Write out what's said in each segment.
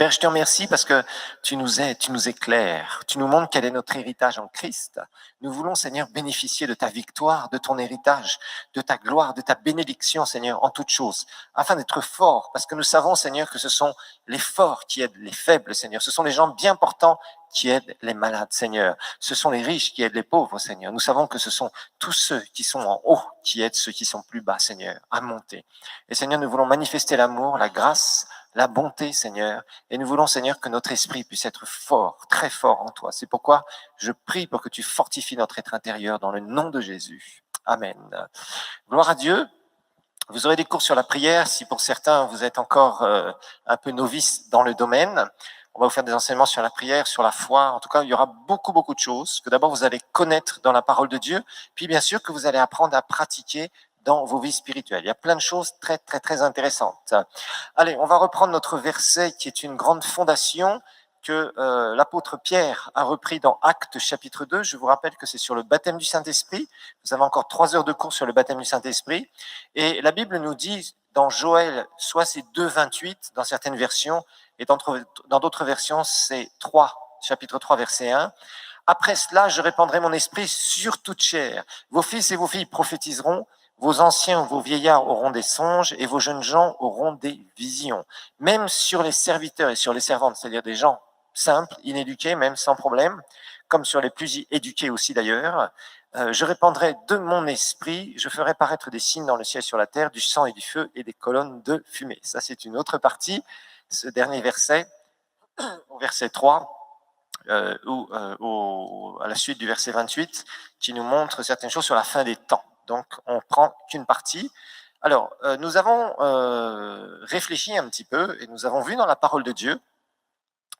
Père, je te remercie parce que tu nous aides, tu nous éclaires, tu nous montres quel est notre héritage en Christ. Nous voulons, Seigneur, bénéficier de ta victoire, de ton héritage, de ta gloire, de ta bénédiction, Seigneur, en toutes choses, afin d'être forts, parce que nous savons, Seigneur, que ce sont les forts qui aident les faibles, Seigneur. Ce sont les gens bien portants qui aident les malades, Seigneur. Ce sont les riches qui aident les pauvres, Seigneur. Nous savons que ce sont tous ceux qui sont en haut qui aident ceux qui sont plus bas, Seigneur, à monter. Et Seigneur, nous voulons manifester l'amour, la grâce, la bonté, Seigneur. Et nous voulons, Seigneur, que notre esprit puisse être fort, très fort en toi. C'est pourquoi je prie pour que tu fortifies notre être intérieur dans le nom de Jésus. Amen. Gloire à Dieu. Vous aurez des cours sur la prière. Si pour certains, vous êtes encore un peu novice dans le domaine, on va vous faire des enseignements sur la prière, sur la foi. En tout cas, il y aura beaucoup, beaucoup de choses que d'abord vous allez connaître dans la parole de Dieu, puis bien sûr que vous allez apprendre à pratiquer dans vos vies spirituelles. Il y a plein de choses très, très, très intéressantes. Allez, on va reprendre notre verset qui est une grande fondation que l'apôtre Pierre a repris dans Actes chapitre 2. Je vous rappelle que c'est sur le baptême du Saint-Esprit. Vous avez encore 3 heures de cours sur le baptême du Saint-Esprit. Et la Bible nous dit dans Joël, soit c'est 2,28 dans certaines versions, et dans d'autres versions, c'est 3, chapitre 3, verset 1. Après cela, je répandrai mon esprit sur toute chair. Vos fils et vos filles prophétiseront, vos anciens ou vos vieillards auront des songes et vos jeunes gens auront des visions. Même sur les serviteurs et sur les servantes, c'est-à-dire des gens simples, inéduqués, même sans problème, comme sur les plus éduqués aussi d'ailleurs, je répandrai de mon esprit, je ferai paraître des signes dans le ciel sur la terre, du sang et du feu et des colonnes de fumée. Ça, c'est une autre partie, ce dernier verset, au verset 3, à la suite du verset 28, qui nous montre certaines choses sur la fin des temps. Donc, on prend qu'une partie. Alors, nous avons réfléchi un petit peu et nous avons vu dans la parole de Dieu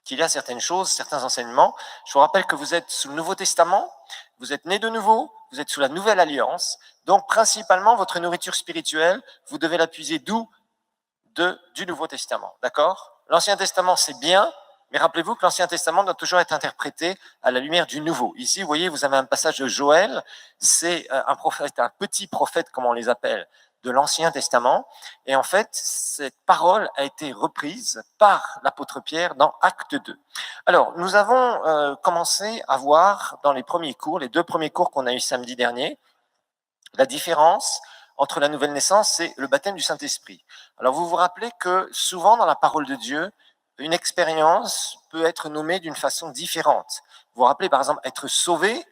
qu'il y a certaines choses, certains enseignements. Je vous rappelle que vous êtes sous le Nouveau Testament, vous êtes nés de nouveau, vous êtes sous la Nouvelle Alliance. Donc, principalement, votre nourriture spirituelle, vous devez la puiser d'où? Du Nouveau Testament, d'accord? L'Ancien Testament, c'est bien, mais rappelez-vous que l'Ancien Testament doit toujours être interprété à la lumière du Nouveau. Ici, vous voyez, vous avez un passage de Joël, c'est un prophète, un petit prophète, comme on les appelle, de l'Ancien Testament. Et en fait, cette parole a été reprise par l'apôtre Pierre dans Acte 2. Alors, nous avons commencé à voir dans les premiers cours, les 2 premiers cours qu'on a eu samedi dernier, la différence entre la nouvelle naissance et le baptême du Saint-Esprit. Alors, vous vous rappelez que souvent dans la parole de Dieu, une expérience peut être nommée d'une façon différente. Vous vous rappelez, par exemple, être sauvé,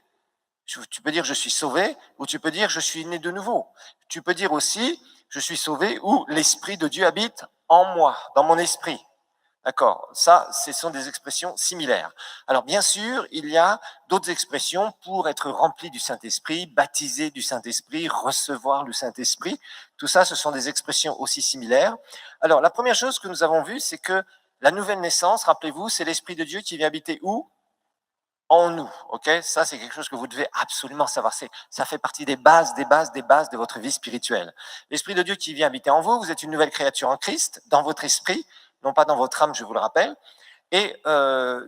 tu peux dire je suis sauvé, ou tu peux dire je suis né de nouveau. Tu peux dire aussi je suis sauvé ou l'Esprit de Dieu habite en moi, dans mon esprit. D'accord, ça, ce sont des expressions similaires. Alors bien sûr, il y a d'autres expressions pour être rempli du Saint-Esprit, baptisé du Saint-Esprit, recevoir le Saint-Esprit. Tout ça, ce sont des expressions aussi similaires. Alors la première chose que nous avons vue, c'est que la nouvelle naissance, rappelez-vous, c'est l'Esprit de Dieu qui vient habiter où? En nous, ok? Ça, c'est quelque chose que vous devez absolument savoir. Ça fait partie des bases de votre vie spirituelle. L'Esprit de Dieu qui vient habiter en vous, vous êtes une nouvelle créature en Christ, dans votre esprit, non pas dans votre âme, je vous le rappelle. Et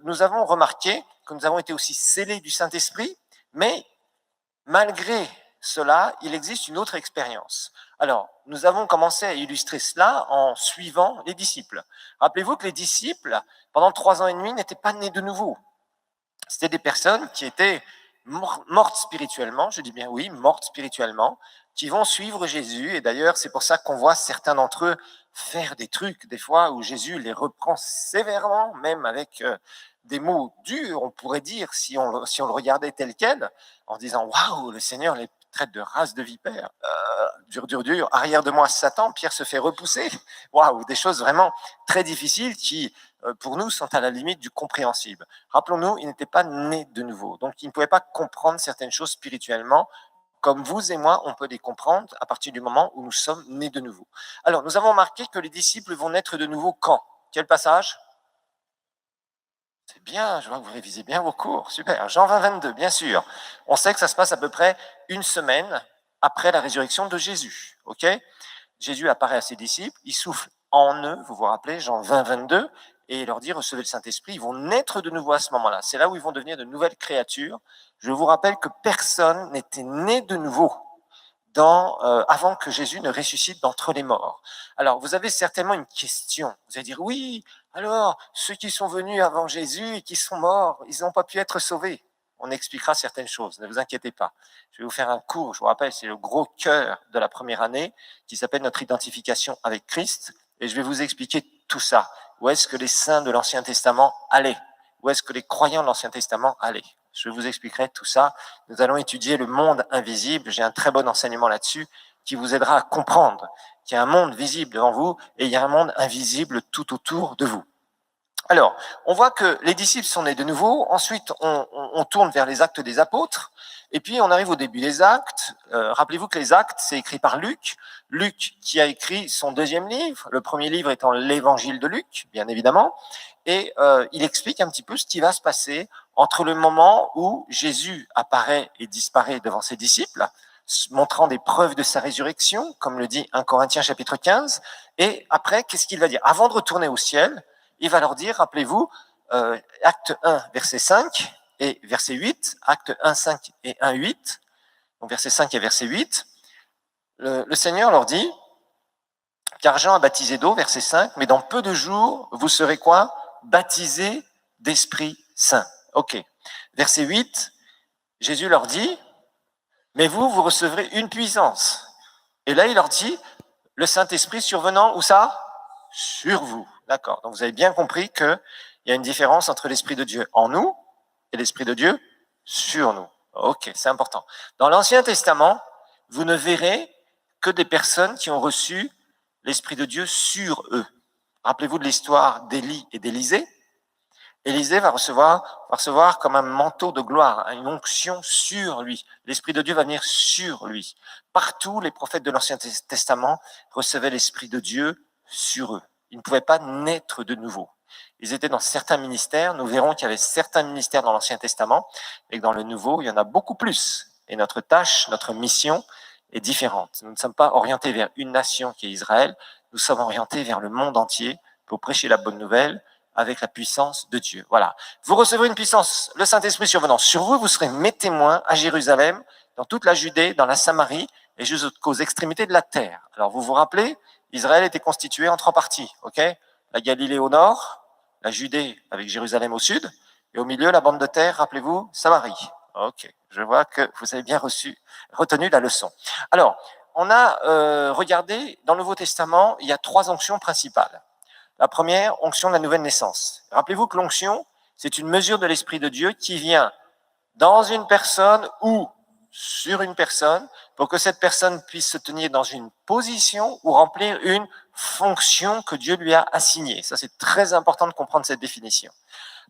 nous avons remarqué que nous avons été aussi scellés du Saint-Esprit, mais malgré cela, il existe une autre expérience. Alors, nous avons commencé à illustrer cela en suivant les disciples. Rappelez-vous que les disciples, pendant 3 ans et demi, n'étaient pas nés de nouveau. C'était des personnes qui étaient mortes spirituellement, je dis bien oui, mortes spirituellement, qui vont suivre Jésus. Et d'ailleurs, c'est pour ça qu'on voit certains d'entre eux faire des trucs, des fois, où Jésus les reprend sévèrement, même avec des mots durs, on pourrait dire, si on le regardait tel quel, en disant « Waouh, le Seigneur les traite de race de vipères, dur, dur, dur, arrière de moi Satan, Pierre se fait repousser. » Waouh, des choses vraiment très difficiles qui, pour nous, sont à la limite du compréhensible. Rappelons-nous, il n'était pas né de nouveau, donc il ne pouvait pas comprendre certaines choses spirituellement, comme vous et moi, on peut les comprendre à partir du moment où nous sommes nés de nouveau. Alors, nous avons remarqué que les disciples vont naître de nouveau quand? Quel passage? C'est bien, je vois que vous révisez bien vos cours, super. Jean 20, 22, bien sûr. On sait que ça se passe à peu près une semaine après la résurrection de Jésus, ok? Jésus apparaît à ses disciples, il souffle en eux, vous vous rappelez, Jean 20, 22, et il leur dit, recevez le Saint-Esprit, ils vont naître de nouveau à ce moment-là. C'est là où ils vont devenir de nouvelles créatures. Je vous rappelle que personne n'était né de nouveau avant que Jésus ne ressuscite d'entre les morts. Alors, vous avez certainement une question. Vous allez dire, oui, alors, ceux qui sont venus avant Jésus et qui sont morts, ils n'ont pas pu être sauvés. On expliquera certaines choses, ne vous inquiétez pas. Je vais vous faire un cours, je vous rappelle, c'est le gros cœur de la première année, qui s'appelle notre identification avec Christ, et je vais vous expliquer tout ça. Où est-ce que les saints de l'Ancien Testament allaient? Où est-ce que les croyants de l'Ancien Testament allaient? Je vous expliquerai tout ça. Nous allons étudier le monde invisible. J'ai un très bon enseignement là-dessus qui vous aidera à comprendre qu'il y a un monde visible devant vous et il y a un monde invisible tout autour de vous. Alors, on voit que les disciples sont nés de nouveau. Ensuite, on tourne vers les actes des apôtres. Et puis, on arrive au début des actes. Rappelez-vous que les actes, c'est écrit par Luc. Luc qui a écrit son deuxième livre. Le premier livre étant l'évangile de Luc, bien évidemment. Et il explique un petit peu ce qui va se passer entre le moment où Jésus apparaît et disparaît devant ses disciples, montrant des preuves de sa résurrection, comme le dit 1 Corinthiens chapitre 15. Et après, qu'est-ce qu'il va dire? Avant de retourner au ciel, il va leur dire, rappelez-vous, acte 1, verset 5 et verset 8, acte 1, 5 et 1, 8, donc verset 5 et verset 8, le Seigneur leur dit, car Jean a baptisé d'eau, verset 5, mais dans peu de jours, vous serez quoi? Baptisés d'Esprit Saint. Ok. Verset 8, Jésus leur dit, mais vous recevrez une puissance. Et là, il leur dit, le Saint-Esprit survenant, où ça? Sur vous. D'accord. Donc, vous avez bien compris qu'il y a une différence entre l'Esprit de Dieu en nous et l'Esprit de Dieu sur nous. Ok, c'est important. Dans l'Ancien Testament, vous ne verrez que des personnes qui ont reçu l'Esprit de Dieu sur eux. Rappelez-vous de l'histoire d'Élie et d'Élisée. Élisée va recevoir comme un manteau de gloire, une onction sur lui. L'Esprit de Dieu va venir sur lui. Partout, les prophètes de l'Ancien Testament recevaient l'Esprit de Dieu sur eux. Ils ne pouvaient pas naître de nouveau. Ils étaient dans certains ministères. Nous verrons qu'il y avait certains ministères dans l'Ancien Testament et que dans le Nouveau, il y en a beaucoup plus. Et notre tâche, notre mission est différente. Nous ne sommes pas orientés vers une nation qui est Israël. Nous sommes orientés vers le monde entier pour prêcher la bonne nouvelle avec la puissance de Dieu. Voilà. Vous recevrez une puissance, le Saint-Esprit survenant sur vous, vous serez mes témoins à Jérusalem, dans toute la Judée, dans la Samarie et jusqu'aux extrémités de la terre. Alors vous vous rappelez, Israël était constitué en 3 parties, ok? La Galilée au nord, la Judée avec Jérusalem au sud, et au milieu la bande de terre, rappelez-vous, Samarie. Ok, je vois que vous avez bien retenu la leçon. Alors, on a regardé dans le Nouveau Testament, il y a 3 onctions principales. La première, onction de la nouvelle naissance. Rappelez-vous que l'onction, c'est une mesure de l'Esprit de Dieu qui vient dans une personne ou sur une personne pour que cette personne puisse se tenir dans une position ou remplir une fonction que Dieu lui a assignée. Ça, c'est très important de comprendre cette définition.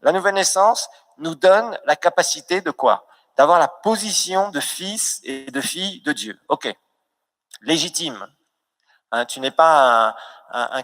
La nouvelle naissance nous donne la capacité de quoi? D'avoir la position de fils et de fille de Dieu. Ok. Légitime. Hein, tu n'es pas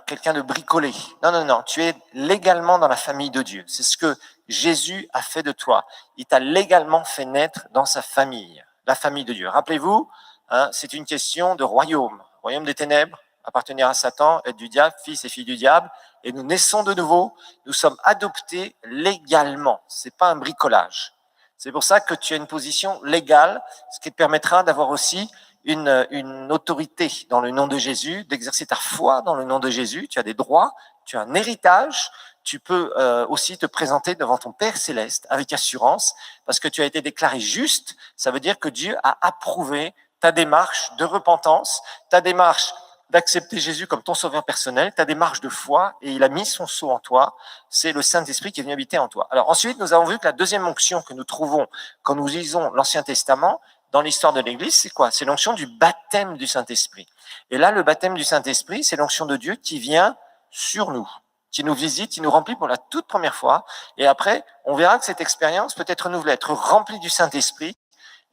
quelqu'un de bricolé. Non, non, non. Tu es légalement dans la famille de Dieu. C'est ce que Jésus a fait de toi. Il t'a légalement fait naître dans sa famille, la famille de Dieu. Rappelez-vous, hein, c'est une question de royaume. Royaume des ténèbres, appartenir à Satan, être du diable, fils et fille du diable. Et nous naissons de nouveau. Nous sommes adoptés légalement. C'est pas un bricolage. C'est pour ça que tu as une position légale, ce qui te permettra d'avoir aussi une autorité dans le nom de Jésus, d'exercer ta foi dans le nom de Jésus. Tu as des droits, tu as un héritage. Tu peux aussi te présenter devant ton Père céleste avec assurance parce que tu as été déclaré juste. Ça veut dire que Dieu a approuvé ta démarche de repentance, ta démarche d'accepter Jésus comme ton sauveur personnel, ta démarche de foi, et il a mis son sceau en toi. C'est le Saint-Esprit qui est venu habiter en toi. Alors ensuite, nous avons vu que la deuxième onction que nous trouvons quand nous lisons l'Ancien Testament, dans l'histoire de l'Église, c'est quoi? C'est l'onction du baptême du Saint-Esprit. Et là, le baptême du Saint-Esprit, c'est l'onction de Dieu qui vient sur nous, qui nous visite, qui nous remplit pour la toute première fois. Et après, on verra que cette expérience peut être renouvelée, être remplie du Saint-Esprit,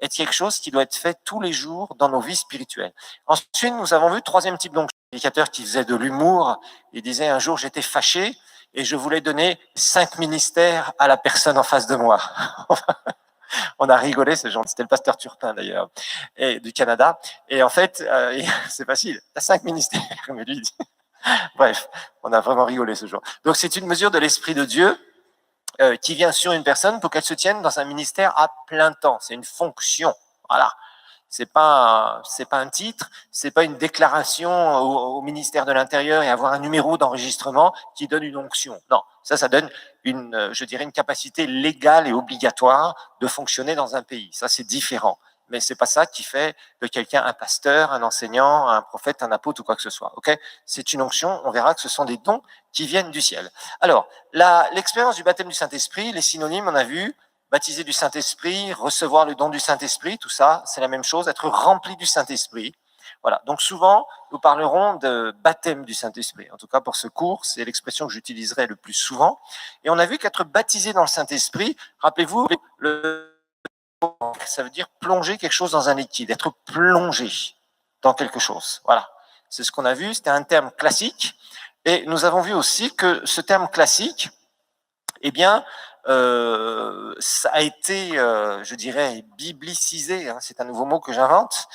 est quelque chose qui doit être fait tous les jours dans nos vies spirituelles. Ensuite, nous avons vu le troisième type d'onction, prédicateur qui faisait de l'humour. Il disait, un jour, j'étais fâché et je voulais donner 5 ministères à la personne en face de moi. On a rigolé, ce genre, c'était le pasteur Turpin d'ailleurs, et du Canada. Et en fait, c'est facile, tu as 5 ministères, comme lui dit. Bref, on a vraiment rigolé ce jour. Donc c'est une mesure de l'Esprit de Dieu qui vient sur une personne pour qu'elle se tienne dans un ministère à plein temps. C'est une fonction. Voilà. C'est pas un titre, c'est pas une déclaration au ministère de l'Intérieur et avoir un numéro d'enregistrement qui donne une onction. Non, ça donne je dirais une capacité légale et obligatoire de fonctionner dans un pays. Ça, c'est différent. Mais c'est pas ça qui fait de quelqu'un un pasteur, un enseignant, un prophète, un apôtre ou quoi que ce soit. Ok, c'est une onction. On verra que ce sont des dons qui viennent du ciel. Alors, l'expérience du baptême du Saint-Esprit, les synonymes, on a vu. Baptiser du Saint-Esprit, recevoir le don du Saint-Esprit, tout ça, c'est la même chose, être rempli du Saint-Esprit. Voilà. Donc souvent, nous parlerons de baptême du Saint-Esprit. En tout cas, pour ce cours, c'est l'expression que j'utiliserai le plus souvent. Et on a vu qu'être baptisé dans le Saint-Esprit, rappelez-vous, ça veut dire plonger quelque chose dans un liquide, être plongé dans quelque chose. Voilà. C'est ce qu'on a vu, c'était un terme classique. Et nous avons vu aussi que ce terme classique, eh bien, ça a été, je dirais, biblicisé, hein, c'est un nouveau mot que j'invente,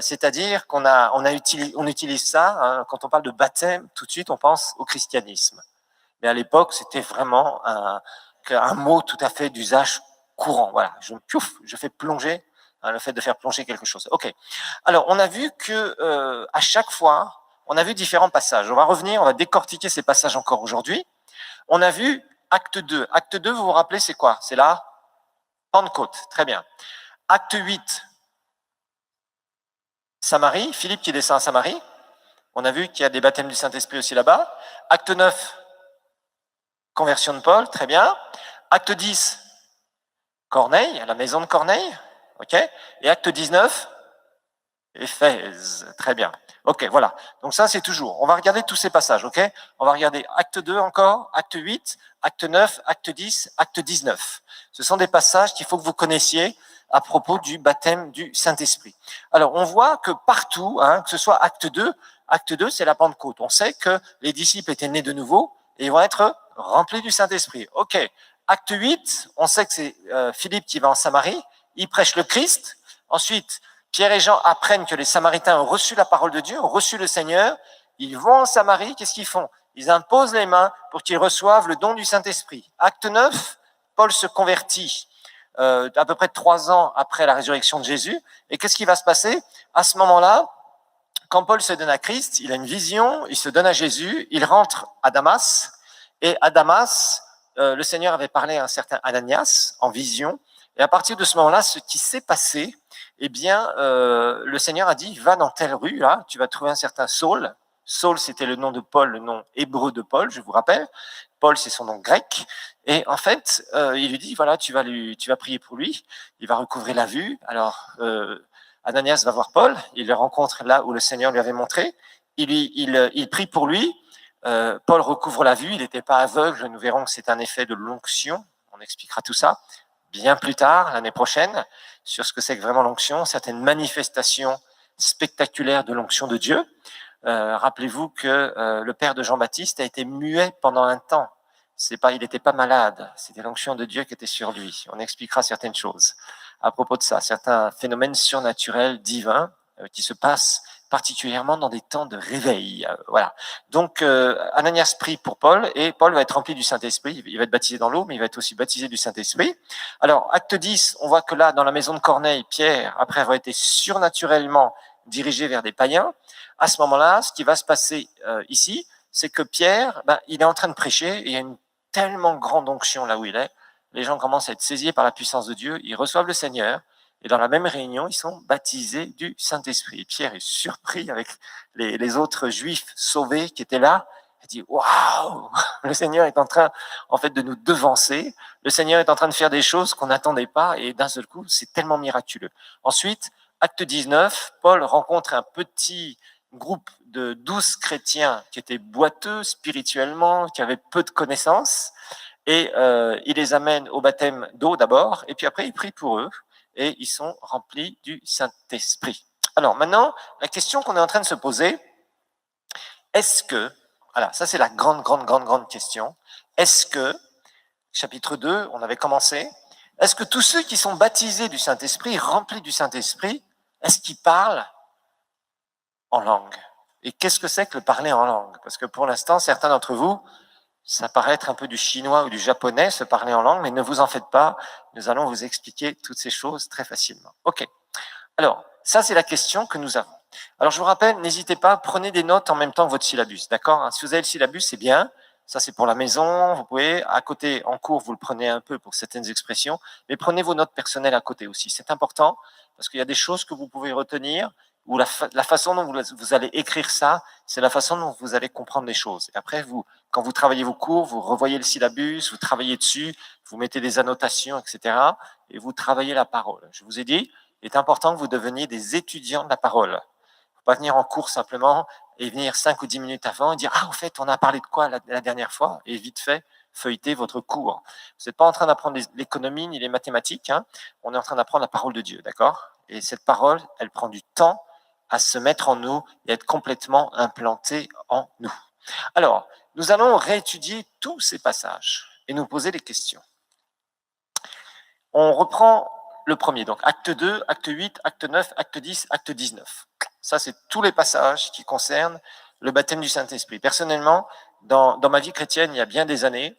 c'est-à-dire on utilise ça, hein, quand on parle de baptême, tout de suite on pense au christianisme. Mais à l'époque, c'était vraiment un mot tout à fait d'usage courant. Voilà, je fais plonger, hein, le fait de faire plonger quelque chose. Ok. Alors, on a vu que à chaque fois, on a vu différents passages. On va revenir, on va décortiquer ces passages encore aujourd'hui. On a vu Acte 2. Acte 2, vous vous rappelez, c'est quoi? C'est la Pentecôte. Très bien. Acte 8, Samarie, Philippe qui descend à Samarie. On a vu qu'il y a des baptêmes du Saint-Esprit aussi là-bas. Acte 9, conversion de Paul. Très bien. Acte 10, Corneille, la maison de Corneille. OK. Et acte 19, Éphèse. Très bien. Ok, voilà. Donc ça, c'est toujours. On va regarder tous ces passages, ok? On va regarder acte 2 encore, acte 8, acte 9, acte 10, acte 19. Ce sont des passages qu'il faut que vous connaissiez à propos du baptême du Saint-Esprit. Alors, on voit que partout, hein, que ce soit acte 2, c'est la Pentecôte. On sait que les disciples étaient nés de nouveau et ils vont être remplis du Saint-Esprit. Ok. Acte 8, on sait que c'est Philippe qui va en Samarie, il prêche le Christ. Ensuite, Pierre et Jean apprennent que les Samaritains ont reçu la parole de Dieu, ont reçu le Seigneur. Ils vont en Samarie, qu'est-ce qu'ils font? Ils imposent les mains pour qu'ils reçoivent le don du Saint-Esprit. Acte 9, Paul se convertit à peu près 3 ans après la résurrection de Jésus. Et qu'est-ce qui va se passer? À ce moment-là, quand Paul se donne à Christ, il a une vision, il se donne à Jésus, il rentre à Damas. Et à Damas, le Seigneur avait parlé à un certain Ananias en vision. Et à partir de ce moment-là, ce qui s'est passé, eh bien, le Seigneur a dit, va dans telle rue, là, tu vas trouver un certain Saul. Saul, c'était le nom de Paul, le nom hébreu de Paul, je vous rappelle. Paul, c'est son nom grec. Et en fait, il lui dit, voilà, tu vas prier pour lui. Il va recouvrer la vue. Alors, Ananias va voir Paul. Il le rencontre là où le Seigneur lui avait montré. Il prie pour lui. Paul recouvre la vue. Il n'était pas aveugle. Nous verrons que c'est un effet de l'onction. On expliquera tout ça bien plus tard, l'année prochaine, sur ce que c'est que vraiment l'onction, certaines manifestations spectaculaires de l'onction de Dieu. Rappelez-vous que le père de Jean-Baptiste a été muet pendant un temps. Il n'était pas malade, c'était l'onction de Dieu qui était sur lui. On expliquera certaines choses à propos de ça, certains phénomènes surnaturels, divins, qui se passent particulièrement dans des temps de réveil. Voilà. Donc, Ananias prie pour Paul, et Paul va être rempli du Saint-Esprit. Il va être baptisé dans l'eau, mais il va être aussi baptisé du Saint-Esprit. Alors, acte 10, on voit que là, dans la maison de Corneille, Pierre, après avoir été surnaturellement dirigé vers des païens, à ce moment-là, ce qui va se passer ici, c'est que Pierre, il est en train de prêcher, et il y a une tellement grande onction là où il est, les gens commencent à être saisis par la puissance de Dieu, ils reçoivent le Seigneur, et dans la même réunion, ils sont baptisés du Saint-Esprit. Pierre est surpris avec les autres Juifs sauvés qui étaient là. Il dit, waouh, le Seigneur est en train, en fait, de nous devancer. Le Seigneur est en train de faire des choses qu'on n'attendait pas, et d'un seul coup, c'est tellement miraculeux. Ensuite, acte 19, Paul rencontre un petit groupe de 12 chrétiens qui étaient boiteux spirituellement, qui avaient peu de connaissances, et il les amène au baptême d'eau d'abord, et puis après, il prie pour eux, et ils sont remplis du Saint-Esprit. Alors maintenant, la question qu'on est en train de se poser, est-ce que, voilà, ça c'est la grande question, est-ce que, chapitre 2, on avait commencé, est-ce que tous ceux qui sont baptisés du Saint-Esprit, remplis du Saint-Esprit, est-ce qu'ils parlent en langue? Et qu'est-ce que c'est que le parler en langue? Parce que pour l'instant, certains d'entre vous, ça paraît être un peu du chinois ou du japonais, se parler en langue, mais ne vous en faites pas, nous allons vous expliquer toutes ces choses très facilement. Ok. Alors, Ça, c'est la question que nous avons. Alors, je vous rappelle, n'hésitez pas, prenez des notes en même temps que votre syllabus, d'accord? Si vous avez le syllabus, c'est bien. Ça, c'est pour la maison. Vous pouvez, à côté, en cours, vous le prenez un peu pour certaines expressions, mais prenez vos notes personnelles à côté aussi. C'est important parce qu'il y a des choses que vous pouvez retenir ou la façon dont vous allez écrire ça, c'est la façon dont vous allez comprendre les choses. Et après, quand vous travaillez vos cours, vous revoyez le syllabus, vous travaillez dessus, vous mettez des annotations, etc. et vous travaillez la parole. Je vous ai dit, il est important que vous deveniez des étudiants de la parole. Il ne faut pas venir en cours simplement et venir 5 ou 10 minutes avant et dire « Ah, en fait, on a parlé de quoi la dernière fois ?» et vite fait, feuilleter votre cours. Vous n'êtes pas en train d'apprendre l'économie ni les mathématiques, hein. On est en train d'apprendre la parole de Dieu, d'accord? Et cette parole, elle prend du temps à se mettre en nous et être complètement implantée en nous. Alors, nous allons réétudier tous ces passages et nous poser des questions. On reprend le premier, donc acte 2, acte 8, acte 9, acte 10, acte 19. Ça, c'est tous les passages qui concernent le baptême du Saint-Esprit. Personnellement, dans ma vie chrétienne, il y a bien des années,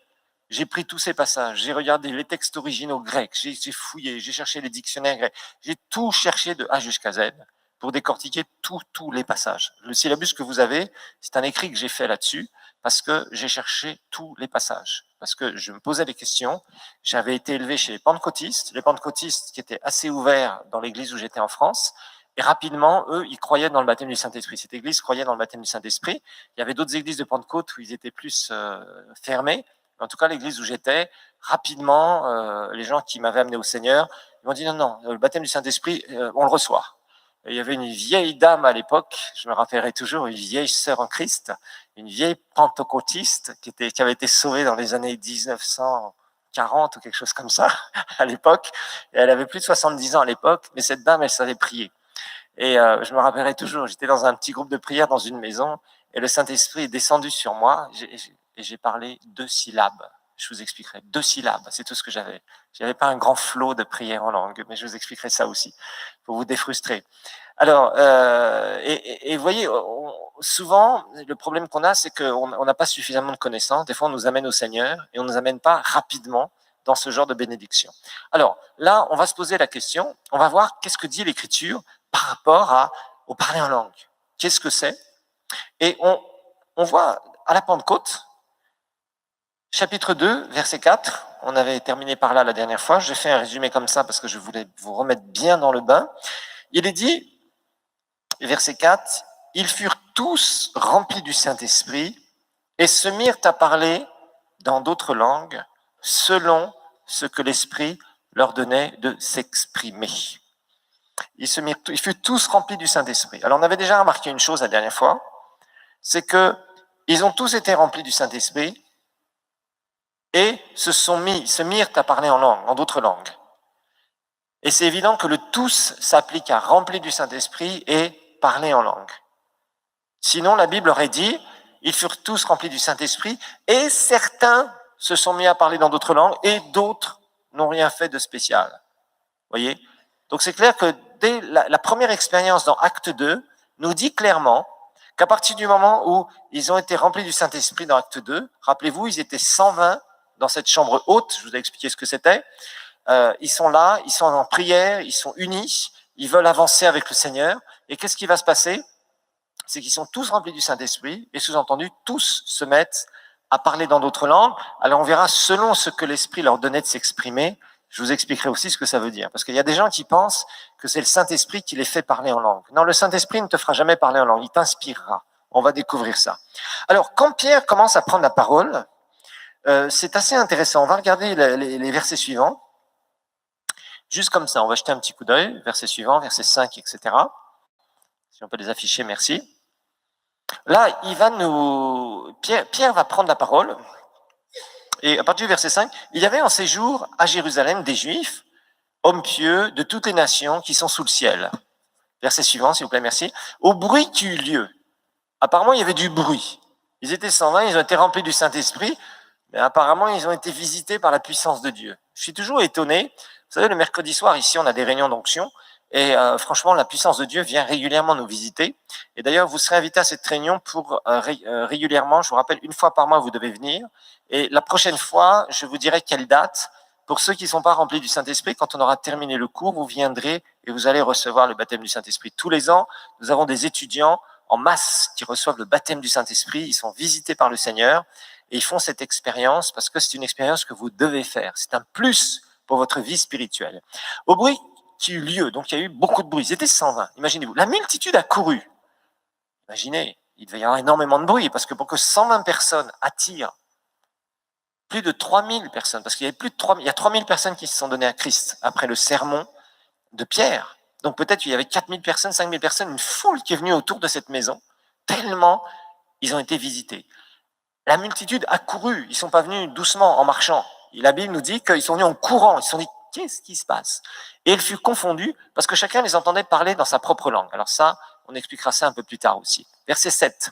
j'ai pris tous ces passages, j'ai regardé les textes originaux grecs, j'ai fouillé, j'ai cherché les dictionnaires grecs, j'ai tout cherché de A jusqu'à Z pour décortiquer tous les passages. Le syllabus que vous avez, c'est un écrit que j'ai fait là-dessus parce que j'ai cherché tous les passages, parce que je me posais des questions. J'avais été élevé chez les pentecôtistes qui étaient assez ouverts dans l'église où j'étais en France, et rapidement, eux, ils croyaient dans le baptême du Saint-Esprit. Cette église croyait dans le baptême du Saint-Esprit. Il y avait d'autres églises de Pentecôte où ils étaient plus fermés. En tout cas, l'église où j'étais, rapidement, les gens qui m'avaient amené au Seigneur, ils m'ont dit non, le baptème du Saint-Esprit, on le reçoit. Et il y avait une vieille dame à l'époque, je me rappellerai toujours, une vieille sœur en Christ, une vieille pentecôtiste qui avait été sauvée dans les années 1940 ou quelque chose comme ça, à l'époque. Et elle avait plus de 70 ans à l'époque, mais cette dame, elle savait prier. Et je me rappellerai toujours, j'étais dans un petit groupe de prière dans une maison, et le Saint-Esprit est descendu sur moi, et j'ai parlé 2 syllabes. Je vous expliquerai. 2 syllabes, c'est tout ce que j'avais. Je n'avais pas un grand flot de prière en langue, mais je vous expliquerai ça aussi, pour vous défrustrer. Alors, et vous voyez, souvent, le problème qu'on a, c'est qu'on n'a pas suffisamment de connaissances. Des fois, on nous amène au Seigneur, et on ne nous amène pas rapidement dans ce genre de bénédiction. Alors, là, on va se poser la question, on va voir qu'est-ce que dit l'Écriture par rapport au parler en langue. Qu'est-ce que c'est? Et on voit à la Pentecôte, chapitre 2, verset 4, on avait terminé par là la dernière fois, j'ai fait un résumé comme ça parce que je voulais vous remettre bien dans le bain. Il est dit, verset 4, « Ils furent tous remplis du Saint-Esprit et se mirent à parler dans d'autres langues selon ce que l'Esprit leur donnait de s'exprimer. » Ils furent tous remplis du Saint-Esprit. Alors on avait déjà remarqué une chose la dernière fois, c'est qu'ils ont tous été remplis du Saint-Esprit et se mirent à parler en langue, en d'autres langues. Et c'est évident que le tous s'applique à remplir du Saint-Esprit et parler en langue. Sinon, la Bible aurait dit, ils furent tous remplis du Saint-Esprit et certains se sont mis à parler dans d'autres langues et d'autres n'ont rien fait de spécial. Voyez? Donc c'est clair que dès la première expérience dans Acte 2 nous dit clairement qu'à partir du moment où ils ont été remplis du Saint-Esprit dans Acte 2, rappelez-vous, ils étaient 120 dans cette chambre haute, je vous ai expliqué ce que c'était, ils sont là, ils sont en prière, ils sont unis, ils veulent avancer avec le Seigneur, et qu'est-ce qui va se passer? C'est qu'ils sont tous remplis du Saint-Esprit, et sous-entendu, tous se mettent à parler dans d'autres langues. Alors on verra selon ce que l'Esprit leur donnait de s'exprimer, je vous expliquerai aussi ce que ça veut dire. Parce qu'il y a des gens qui pensent que c'est le Saint-Esprit qui les fait parler en langue. Non, le Saint-Esprit ne te fera jamais parler en langue, il t'inspirera. On va découvrir ça. Alors, quand Pierre commence à prendre la parole, c'est assez intéressant. On va regarder les versets suivants. Juste comme ça, on va jeter un petit coup d'œil. Verset suivant, verset 5, etc. Si on peut les afficher, merci. Là, Pierre va prendre la parole. Et à partir du verset 5, il y avait en séjour à Jérusalem des Juifs, hommes pieux de toutes les nations qui sont sous le ciel. Verset suivant, s'il vous plaît, merci. Au bruit qui eut lieu. Apparemment, il y avait du bruit. Ils étaient 120, ils ont été remplis du Saint-Esprit, mais apparemment, ils ont été visités par la puissance de Dieu. Je suis toujours étonné. Vous savez, le mercredi soir, ici, on a des réunions d'onction. Et franchement, la puissance de Dieu vient régulièrement nous visiter. Et d'ailleurs, vous serez invité à cette réunion pour régulièrement, je vous rappelle, 1 fois par mois, vous devez venir. Et la prochaine fois, je vous dirai quelle date, Pour ceux qui ne sont pas remplis du Saint-Esprit, quand on aura terminé le cours, vous viendrez et vous allez recevoir le baptême du Saint-Esprit. Tous les ans, nous avons des étudiants en masse qui reçoivent le baptême du Saint-Esprit. Ils sont visités par le Seigneur et ils font cette expérience parce que c'est une expérience que vous devez faire. C'est un plus pour votre vie spirituelle. Au bruit qui eut lieu, donc il y a eu beaucoup de bruit. Ils étaient 120, imaginez-vous. La multitude a couru. Imaginez, il devait y avoir énormément de bruit parce que pour que 120 personnes attirent plus de 3000 personnes, parce qu'il y a plus de 3000, il y a 3000 personnes qui se sont données à Christ après le sermon de Pierre. Donc peut-être qu'il y avait 4000 personnes, 5000 personnes, une foule qui est venue autour de cette maison, tellement ils ont été visités. La multitude a couru, ils ne sont pas venus doucement en marchant. Et la Bible nous dit qu'ils sont venus en courant, ils se sont dit qu'est-ce qui se passe? Et elle fut confondue parce que chacun les entendait parler dans sa propre langue. Alors ça, on expliquera ça un peu plus tard aussi. Verset 7.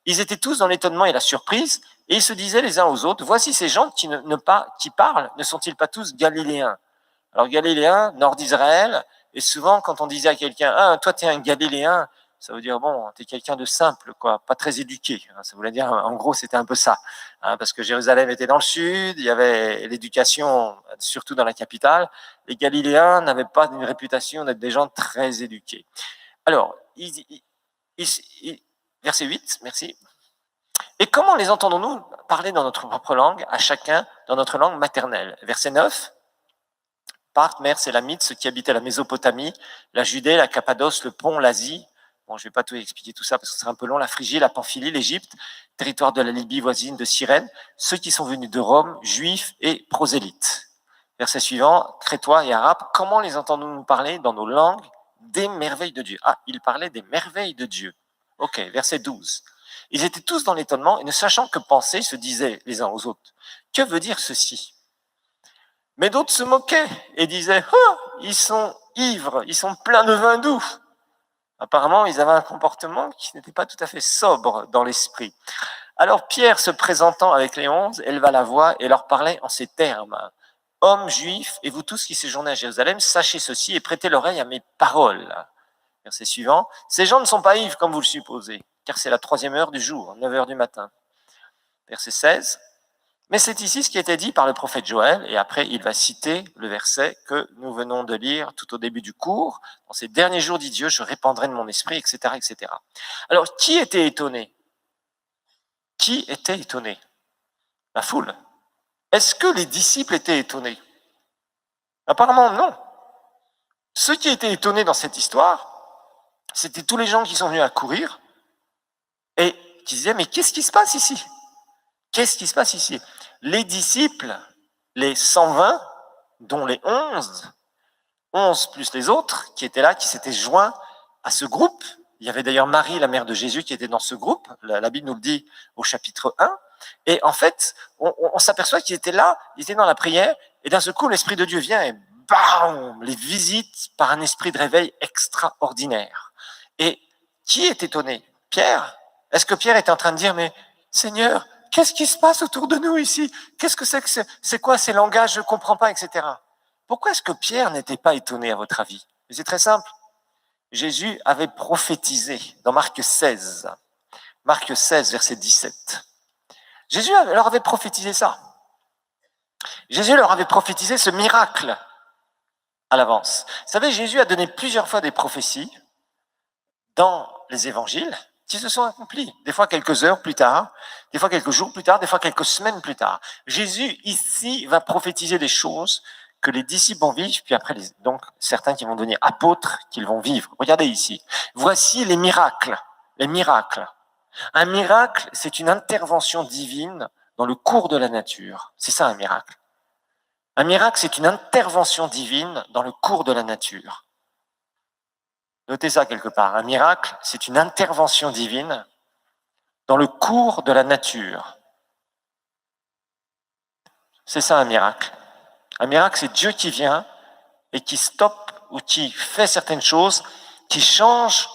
Ils étaient tous dans l'étonnement et la surprise, et ils se disaient les uns aux autres, voici ces gens qui parlent, ne sont-ils pas tous galiléens? Alors galiléens, nord d'Israël, et souvent quand on disait à quelqu'un, ah, toi tu es un galiléen, ça veut dire, bon, tu es quelqu'un de simple, quoi, pas très éduqué. Ça voulait dire, en gros, c'était un peu ça. Parce que Jérusalem était dans le sud, il y avait l'éducation, surtout dans la capitale. Les Galiléens n'avaient pas une réputation d'être des gens très éduqués. Alors, verset 8, merci. Et comment les entendons-nous parler dans notre propre langue, à chacun dans notre langue maternelle? Verset 9. Parthes, Mers, Élamites, ceux qui habitaient la Mésopotamie, la Judée, la Cappadoce, le Pont, l'Asie. Bon, je ne vais pas tout expliquer tout ça parce que ce serait un peu long. La Phrygie, la Pamphylie, l'Égypte, territoire de la Libye voisine de Cyrène, ceux qui sont venus de Rome, juifs et prosélytes. Verset suivant, Crétois et Arabes, comment les entendons-nous parler dans nos langues des merveilles de Dieu? Ah, ils parlaient des merveilles de Dieu. Ok, verset 12. Ils étaient tous dans l'étonnement et ne sachant que penser, se disaient les uns aux autres, que veut dire ceci? Mais d'autres se moquaient et disaient, oh, ils sont ivres, ils sont pleins de vin doux. Apparemment, ils avaient un comportement qui n'était pas tout à fait sobre dans l'esprit. Alors Pierre, se présentant avec les 11, éleva la voix et leur parlait en ces termes. Hommes juifs, et vous tous qui séjournez à Jérusalem, sachez ceci et prêtez l'oreille à mes paroles. Verset suivant. Ces gens ne sont pas ivres comme vous le supposez, car c'est la 3e heure du jour, 9 heures du matin. Verset 16. Mais c'est ici ce qui était dit par le prophète Joël, et après il va citer le verset que nous venons de lire tout au début du cours. Dans ces derniers jours, dit Dieu, je répandrai de mon esprit, etc., etc. Alors, qui était étonné? Qui était étonné? La foule. Est-ce que les disciples étaient étonnés? Apparemment, non. Ceux qui étaient étonnés dans cette histoire, c'était tous les gens qui sont venus à courir et qui disaient, mais qu'est-ce qui se passe ici? Qu'est-ce qui se passe ici? Les disciples, les 120, dont les 11 plus les autres qui étaient là, qui s'étaient joints à ce groupe. Il y avait d'ailleurs Marie, la mère de Jésus, qui était dans ce groupe. La Bible nous le dit au chapitre 1. Et en fait, on s'aperçoit qu'ils étaient là, ils étaient dans la prière, et d'un seul coup, l'Esprit de Dieu vient et bam, les visite par un esprit de réveil extraordinaire. Et qui est étonné? Pierre? Est-ce que Pierre était en train de dire, mais Seigneur, qu'est-ce qui se passe autour de nous ici? Qu'est-ce que c'est que c'est quoi ces langages? Je ne comprends pas, etc. Pourquoi est-ce que Pierre n'était pas étonné à votre avis? C'est très simple. Jésus avait prophétisé dans Marc 16. Marc 16, verset 17. Jésus leur avait prophétisé ça. Jésus leur avait prophétisé ce miracle à l'avance. Vous savez, Jésus a donné plusieurs fois des prophéties dans les évangiles qui se sont accomplies. Des fois quelques heures plus tard, des fois quelques jours plus tard, des fois quelques semaines plus tard. Jésus, ici, va prophétiser des choses que les disciples vont vivre, puis après, donc, certains qui vont devenir apôtres, qu'ils vont vivre. Regardez ici. Voici les miracles. Les miracles. Un miracle, c'est une intervention divine dans le cours de la nature. C'est ça un miracle. Un miracle, c'est une intervention divine dans le cours de la nature. Notez ça quelque part. Un miracle, c'est une intervention divine dans le cours de la nature. C'est ça un miracle. Un miracle, c'est Dieu qui vient et qui stoppe ou qui fait certaines choses qui changent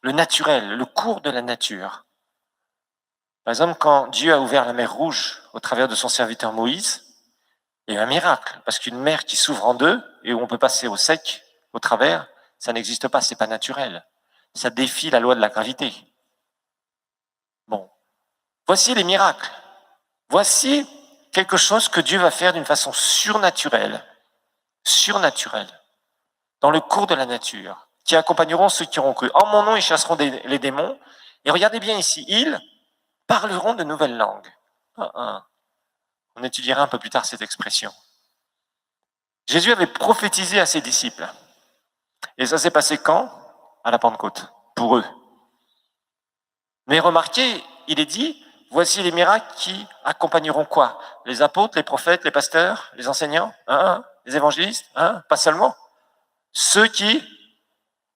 le naturel, le cours de la nature. Par exemple, quand Dieu a ouvert la mer Rouge au travers de son serviteur Moïse, il y a eu un miracle, parce qu'une mer qui s'ouvre en deux et où on peut passer au sec, au travers, ça n'existe pas, c'est pas naturel. Ça défie la loi de la gravité. Bon. Voici les miracles. Voici quelque chose que Dieu va faire d'une façon surnaturelle, dans le cours de la nature, qui accompagneront ceux qui auront cru. En mon nom, ils chasseront les démons. Et regardez bien ici, ils parleront de nouvelles langues. On étudiera un peu plus tard cette expression. Jésus avait prophétisé à ses disciples. Et ça s'est passé quand? À la Pentecôte, pour eux. Mais remarquez, il est dit, voici les miracles qui accompagneront quoi? Les apôtres, les prophètes, les pasteurs, les enseignants, les évangélistes, pas seulement. Ceux qui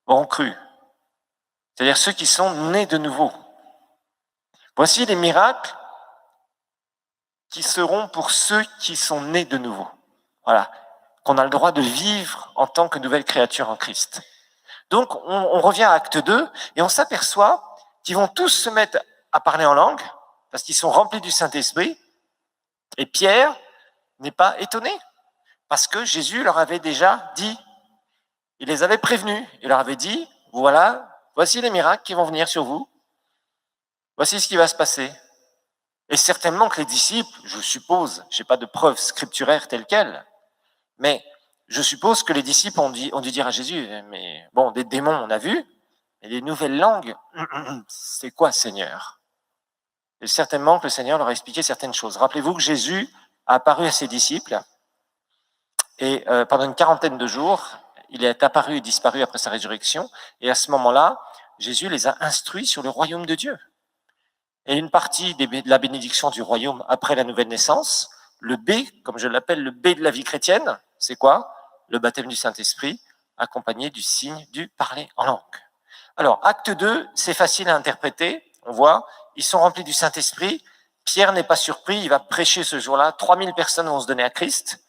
auront cru. C'est-à-dire ceux qui sont nés de nouveau. Voici les miracles qui seront pour ceux qui sont nés de nouveau. Voilà, qu'on a le droit de vivre en tant que nouvelle créature en Christ. Donc, on revient à Acte 2 et on s'aperçoit qu'ils vont tous se mettre à parler en langue parce qu'ils sont remplis du Saint-Esprit. Et Pierre n'est pas étonné parce que Jésus leur avait déjà dit, il les avait prévenus, il leur avait dit, voilà, voici les miracles qui vont venir sur vous, voici ce qui va se passer. Et certainement que les disciples, je suppose, je n'ai pas de preuves scripturaires telles quelles, mais je suppose que les disciples ont dû dire à Jésus, mais bon, des démons on a vu, mais des nouvelles langues, c'est quoi Seigneur? Et certainement que le Seigneur leur a expliqué certaines choses. Rappelez-vous que Jésus a apparu à ses disciples et pendant une quarantaine de jours, il est apparu et disparu après sa résurrection. Et à ce moment-là, Jésus les a instruits sur le royaume de Dieu. Et une partie de la bénédiction du royaume après la nouvelle naissance, le B, comme je l'appelle, le B de la vie chrétienne, c'est quoi? Le baptême du Saint-Esprit, accompagné du signe du parler en langue. Alors, acte 2, c'est facile à interpréter. On voit, ils sont remplis du Saint-Esprit. Pierre n'est pas surpris, il va prêcher ce jour-là. 3000 personnes vont se donner à Christ,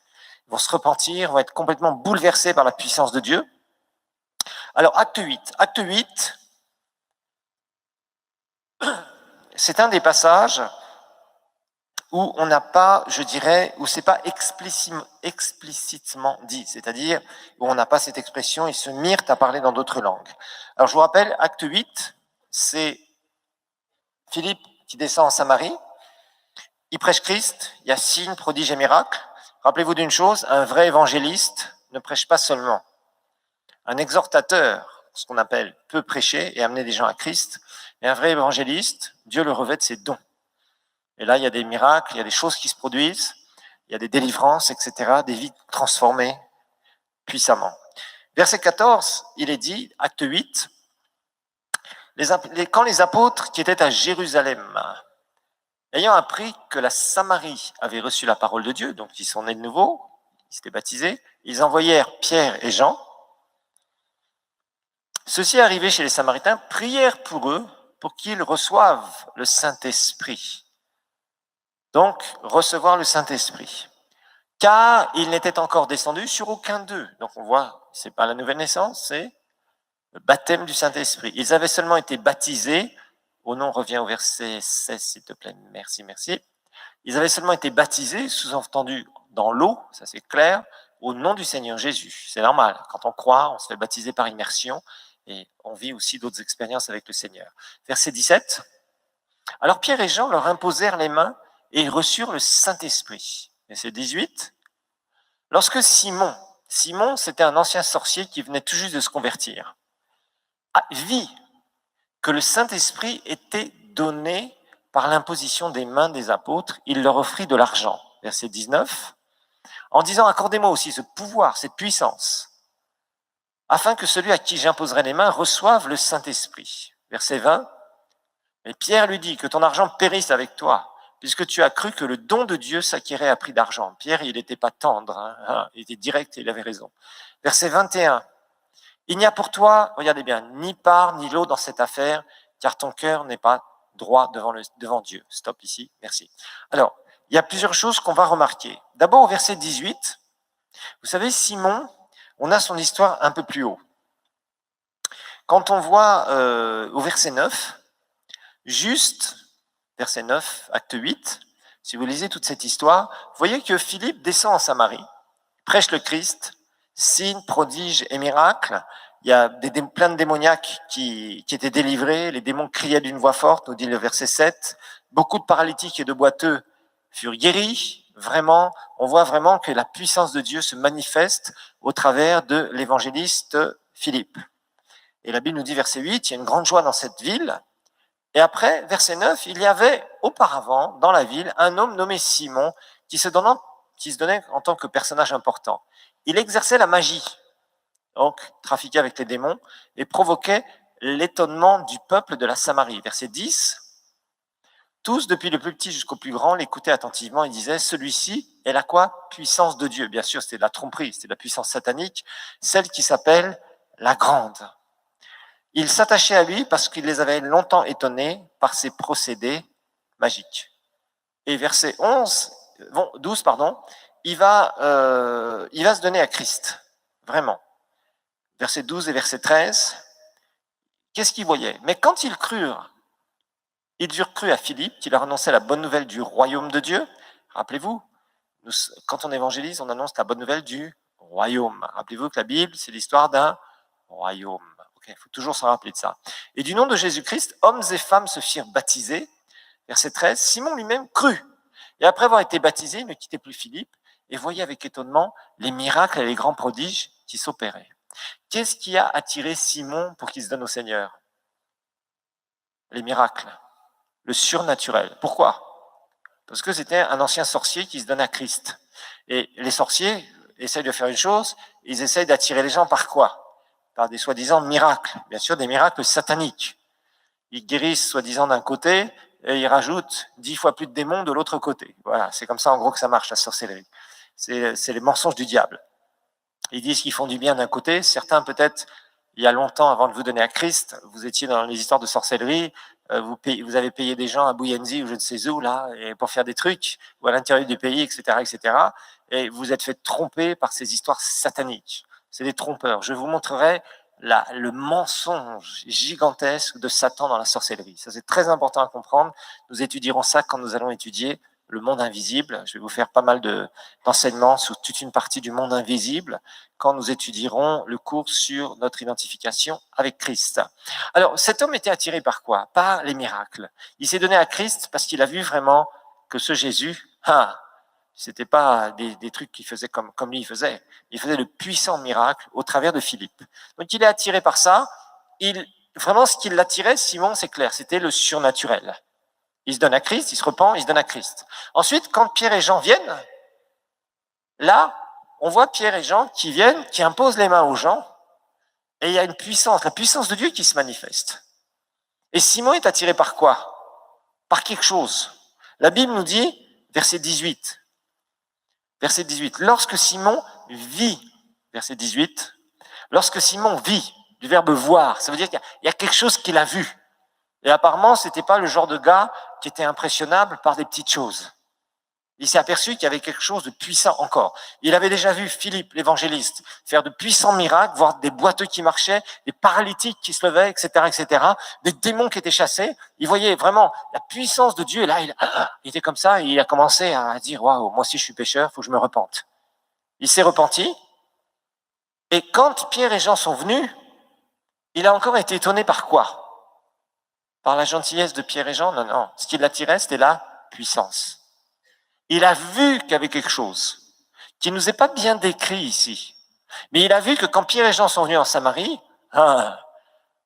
vont se repentir, vont être complètement bouleversés par la puissance de Dieu. Alors, acte 8. Acte 8, c'est un des passages où on n'a pas, je dirais, où c'est pas explicitement dit, c'est-à-dire où on n'a pas cette expression, ils se mirent à parler dans d'autres langues. Alors je vous rappelle, acte 8, c'est Philippe qui descend en Samarie, il prêche Christ, il y a signes, prodiges et miracles. Rappelez-vous d'une chose, un vrai évangéliste ne prêche pas seulement. Un exhortateur, ce qu'on appelle, peut prêcher et amener des gens à Christ, et un vrai évangéliste, Dieu le revêt de ses dons. Et là, il y a des miracles, il y a des choses qui se produisent, il y a des délivrances, etc., des vies transformées puissamment. Verset 14, il est dit, acte 8, quand les apôtres qui étaient à Jérusalem, ayant appris que la Samarie avait reçu la parole de Dieu, donc ils sont nés de nouveau, ils s'étaient baptisés, ils envoyèrent Pierre et Jean. Ceux-ci arrivés chez les Samaritains prièrent pour eux pour qu'ils reçoivent le Saint-Esprit. Donc, recevoir le Saint-Esprit. Car il n'était encore descendu sur aucun d'eux. Donc, on voit, c'est pas la nouvelle naissance, c'est le baptême du Saint-Esprit. Ils avaient seulement été baptisés, au nom, reviens au verset 16, s'il te plaît, merci. Ils avaient seulement été baptisés, sous-entendu dans l'eau, ça c'est clair, au nom du Seigneur Jésus. C'est normal, quand on croit, on se fait baptiser par immersion, et on vit aussi d'autres expériences avec le Seigneur. Verset 17. Alors Pierre et Jean leur imposèrent les mains, et ils reçurent le Saint-Esprit. Verset 18. Lorsque Simon, c'était un ancien sorcier qui venait tout juste de se convertir, vit que le Saint-Esprit était donné par l'imposition des mains des apôtres, il leur offrit de l'argent. Verset 19. En disant, accordez-moi aussi ce pouvoir, cette puissance, afin que celui à qui j'imposerai les mains reçoive le Saint-Esprit. Verset 20. Et Pierre lui dit, que ton argent périsse avec toi, puisque tu as cru que le don de Dieu s'acquérait à prix d'argent. Pierre, il n'était pas tendre, il était direct et il avait raison. Verset 21. Il n'y a pour toi, regardez bien, ni part ni lot dans cette affaire, car ton cœur n'est pas droit devant Dieu. Stop ici, merci. Alors, il y a plusieurs choses qu'on va remarquer. D'abord, au verset 18, vous savez, Simon, on a son histoire un peu plus haut. Quand on voit au verset 9, juste, verset 9, acte 8, si vous lisez toute cette histoire, vous voyez que Philippe descend en Samarie, prêche le Christ, signes, prodiges et miracles. Il y a plein de démoniaques qui étaient délivrés, les démons criaient d'une voix forte, nous dit le verset 7. Beaucoup de paralytiques et de boiteux furent guéris, Vraiment, on voit vraiment que la puissance de Dieu se manifeste au travers de l'évangéliste Philippe. Et la Bible nous dit, verset 8, il y a une grande joie dans cette ville. Et après, verset 9, il y avait auparavant dans la ville un homme nommé Simon qui se donnait en tant que personnage important. Il exerçait la magie, donc trafiquait avec les démons, et provoquait l'étonnement du peuple de la Samarie. Verset 10, tous, depuis le plus petit jusqu'au plus grand, l'écoutaient attentivement et disaient, celui-ci est la quoi? Puissance de Dieu. Bien sûr, c'était de la tromperie, c'était de la puissance satanique, celle qui s'appelle la grande. Ils s'attachaient à lui parce qu'il les avait longtemps étonnés par ses procédés magiques. Et verset 12, il va se donner à Christ, vraiment. Verset 12 et verset 13, qu'est-ce qu'ils voyaient? Mais quand ils eurent cru à Philippe, qui leur annonçait la bonne nouvelle du royaume de Dieu. Rappelez-vous, quand on évangélise, on annonce la bonne nouvelle du royaume. Rappelez-vous que la Bible, c'est l'histoire d'un royaume. Il faut toujours s'en rappeler de ça. Et du nom de Jésus-Christ, hommes et femmes se firent baptiser. Verset 13, Simon lui-même crut. Et après avoir été baptisé, il ne quittait plus Philippe et voyait avec étonnement les miracles et les grands prodiges qui s'opéraient. Qu'est-ce qui a attiré Simon pour qu'il se donne au Seigneur? Les miracles, le surnaturel. Pourquoi? Parce que c'était un ancien sorcier qui se donne à Christ. Et les sorciers essayent de faire une chose, ils essayent d'attirer les gens par quoi? Par des soi-disant miracles, bien sûr des miracles sataniques. Ils guérissent soi-disant d'un côté et ils rajoutent 10 fois plus de démons de l'autre côté. Voilà, c'est comme ça en gros que ça marche la sorcellerie. C'est les mensonges du diable. Ils disent qu'ils font du bien d'un côté, certains peut-être, il y a longtemps avant de vous donner à Christ, vous étiez dans les histoires de sorcellerie, vous avez payé des gens à Bouyenzi ou je ne sais où, là, et pour faire des trucs, ou à l'intérieur du pays, etc., etc., et vous êtes fait tromper par ces histoires sataniques. C'est des trompeurs. Je vous montrerai le mensonge gigantesque de Satan dans la sorcellerie. Ça, c'est très important à comprendre. Nous étudierons ça quand nous allons étudier le monde invisible. Je vais vous faire pas mal d'enseignements sur toute une partie du monde invisible quand nous étudierons le cours sur notre identification avec Christ. Alors, cet homme était attiré par quoi? Par les miracles. Il s'est donné à Christ parce qu'il a vu vraiment que ce Jésus, c'était pas des trucs qu'il faisait comme lui il faisait. Il faisait de puissants miracles au travers de Philippe. Donc, il est attiré par ça. Vraiment, ce qui l'attirait, Simon, c'est clair, c'était le surnaturel. Il se donne à Christ, il se repent, il se donne à Christ. Ensuite, quand Pierre et Jean viennent, là, on voit Pierre et Jean qui viennent, qui imposent les mains aux gens, et il y a une puissance, la puissance de Dieu qui se manifeste. Et Simon est attiré par quoi? Par quelque chose. La Bible nous dit, verset 18, lorsque Simon vit, verset 18, lorsque Simon vit, du verbe voir, ça veut dire qu'il y a quelque chose qu'il a vu. Et apparemment, c'était pas le genre de gars qui était impressionnable par des petites choses. Il s'est aperçu qu'il y avait quelque chose de puissant encore. Il avait déjà vu Philippe, l'évangéliste, faire de puissants miracles, voir des boiteux qui marchaient, des paralytiques qui se levaient, etc., etc., des démons qui étaient chassés. Il voyait vraiment la puissance de Dieu. Et là, il était comme ça et il a commencé à dire, waouh, moi aussi je suis pécheur, il faut que je me repente. Il s'est repenti. Et quand Pierre et Jean sont venus, il a encore été étonné par quoi? Par la gentillesse de Pierre et Jean? Non. Ce qui l'attirait, c'était la puissance. Il a vu qu'il y avait quelque chose qui ne nous est pas bien décrit ici. Mais il a vu que quand Pierre et Jean sont venus en Samarie, là,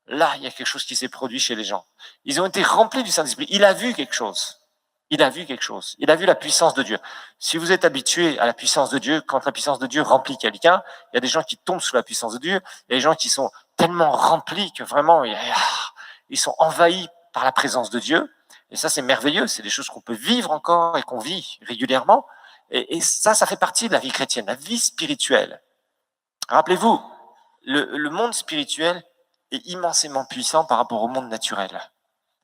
il y a quelque chose qui s'est produit chez les gens. Ils ont été remplis du Saint-Esprit. Il a vu quelque chose. Il a vu quelque chose. Il a vu la puissance de Dieu. Si vous êtes habitué à la puissance de Dieu, quand la puissance de Dieu remplit quelqu'un, il y a des gens qui tombent sous la puissance de Dieu. Il y a des gens qui sont tellement remplis que vraiment, ils sont envahis par la présence de Dieu. Et ça, c'est merveilleux. C'est des choses qu'on peut vivre encore et qu'on vit régulièrement. Et ça fait partie de la vie chrétienne, la vie spirituelle. Rappelez-vous, le monde spirituel est immensément puissant par rapport au monde naturel.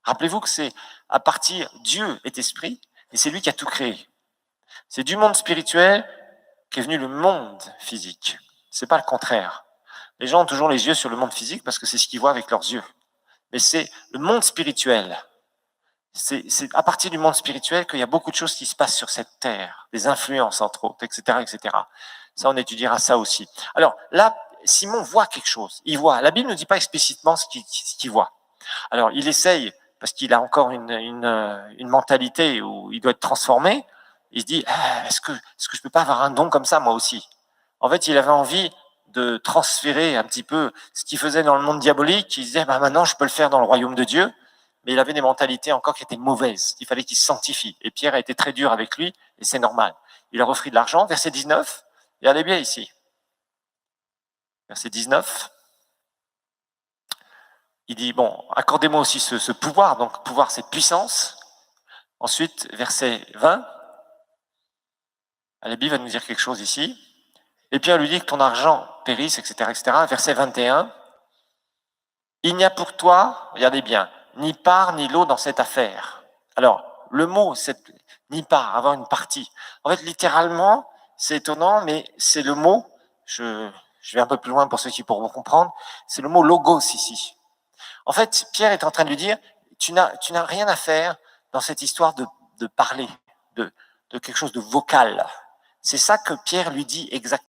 Rappelez-vous que c'est à partir, Dieu est esprit, et c'est lui qui a tout créé. C'est du monde spirituel qu'est venu le monde physique. C'est pas le contraire. Les gens ont toujours les yeux sur le monde physique parce que c'est ce qu'ils voient avec leurs yeux. Mais c'est le monde spirituel. C'est à partir du monde spirituel qu'il y a beaucoup de choses qui se passent sur cette terre, des influences entre autres, etc., etc. Ça, on étudiera ça aussi. Alors là, Simon voit quelque chose. Il voit. La Bible ne dit pas explicitement ce qu'il voit. Alors, il essaye, parce qu'il a encore une mentalité où il doit être transformé, Il se dit, ah, est-ce que je peux pas avoir un don comme ça moi aussi? En fait, il avait envie de transférer un petit peu ce qu'il faisait dans le monde diabolique. Il disait, bah, maintenant, je peux le faire dans le royaume de Dieu. Mais il avait des mentalités encore qui étaient mauvaises. Il fallait qu'il se sanctifie. Et Pierre a été très dur avec lui, et c'est normal. Il leur offrit de l'argent. Verset 19, regardez bien ici. Verset 19. Il dit, bon, accordez-moi aussi ce pouvoir. Donc, pouvoir, c'est puissance. Ensuite, verset 20. La Bible va nous dire quelque chose ici. Et Pierre lui dit que ton argent périsse, etc., etc. Verset 21. Il n'y a pour toi, regardez bien, ni part ni lot dans cette affaire. Alors, le mot, c'est ni part, avoir une partie. En fait, littéralement, c'est étonnant, mais c'est le mot, je vais un peu plus loin pour ceux qui pourront comprendre, c'est le mot logos ici. En fait, Pierre est en train de lui dire, tu n'as rien à faire dans cette histoire de parler, de quelque chose de vocal. C'est ça que Pierre lui dit exactement.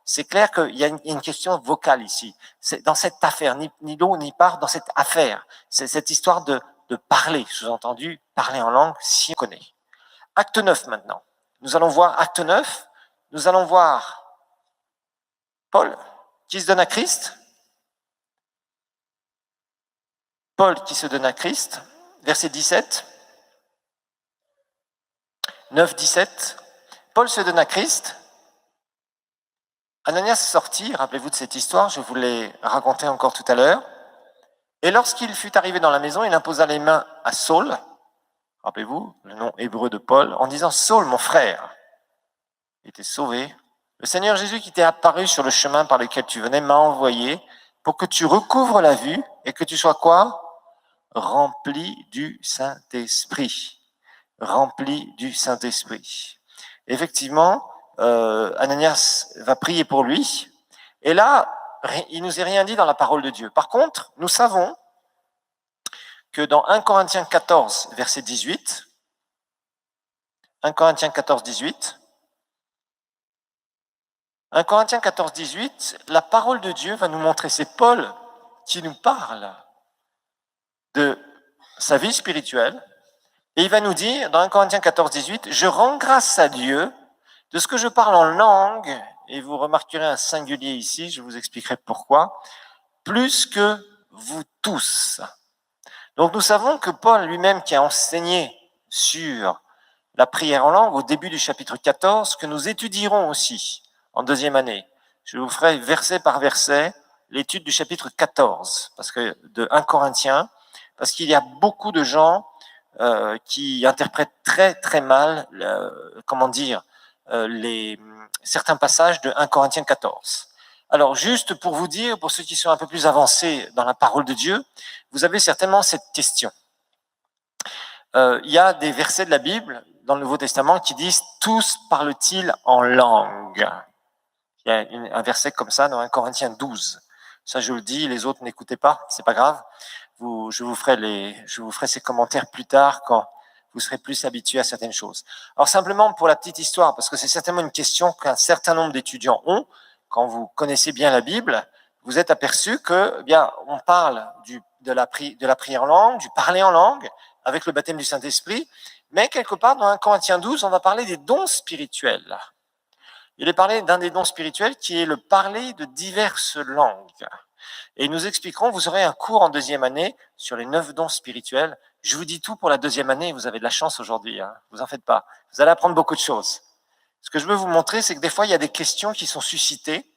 C'est clair qu'il y a une question vocale ici. C'est dans cette affaire, ni l'eau ni part dans cette affaire. C'est cette histoire de parler, sous-entendu, parler en langue, si on connaît. Acte 9 maintenant. Nous allons voir acte 9. Nous allons voir Paul qui se donne à Christ. Paul qui se donne à Christ. Verset 17. 9, 17. Paul se donne à Christ. Ananias sortit, rappelez-vous de cette histoire, je vous l'ai raconté encore tout à l'heure. Et lorsqu'il fut arrivé dans la maison, il imposa les mains à Saul, rappelez-vous, le nom hébreu de Paul, en disant, Saul, mon frère, il était sauvé. Le Seigneur Jésus qui t'est apparu sur le chemin par lequel tu venais m'a envoyé pour que tu recouvres la vue et que tu sois quoi? Rempli du Saint-Esprit. Rempli du Saint-Esprit. Effectivement, Ananias va prier pour lui. Et là, il nous est rien dit dans la parole de Dieu. Par contre, nous savons que dans 1 Corinthiens 14, verset 18, 1 Corinthiens 14, 18, 1 Corinthiens 14, 18, la parole de Dieu va nous montrer, c'est Paul qui nous parle de sa vie spirituelle, et il va nous dire, dans 1 Corinthiens 14, 18, je rends grâce à Dieu de ce que je parle en langue, et vous remarquerez un singulier ici, je vous expliquerai pourquoi, plus que vous tous. Donc nous savons que Paul lui-même qui a enseigné sur la prière en langue au début du chapitre 14, que nous étudierons aussi en deuxième année. Je vous ferai verset par verset l'étude du chapitre 14, parce que de 1 Corinthiens, parce qu'il y a beaucoup de gens qui interprètent très très mal, certains passages de 1 Corinthiens 14. Alors, juste pour vous dire, pour ceux qui sont un peu plus avancés dans la parole de Dieu, vous avez certainement cette question. Il y a des versets de la Bible, dans le Nouveau Testament, qui disent « Tous parlent-ils en langue ?» Il y a un verset comme ça dans 1 Corinthiens 12. Ça, je le dis, les autres n'écoutez pas, c'est pas grave. Je vous ferai ces commentaires plus tard quand vous serez plus habitués à certaines choses. Alors simplement pour la petite histoire, parce que c'est certainement une question qu'un certain nombre d'étudiants ont, quand vous connaissez bien la Bible, vous êtes aperçu que, bien, on parle de la prière en langue, du parler en langue, avec le baptême du Saint-Esprit, mais quelque part dans 1 Corinthiens 12, on va parler des dons spirituels. Il est parlé d'un des dons spirituels qui est le parler de diverses langues. Et nous expliquerons, vous aurez un cours en deuxième année sur les 9 dons spirituels. Je vous dis tout pour la deuxième année, vous avez de la chance aujourd'hui, hein, vous en faites pas. Vous allez apprendre beaucoup de choses. Ce que je veux vous montrer, c'est que des fois, il y a des questions qui sont suscitées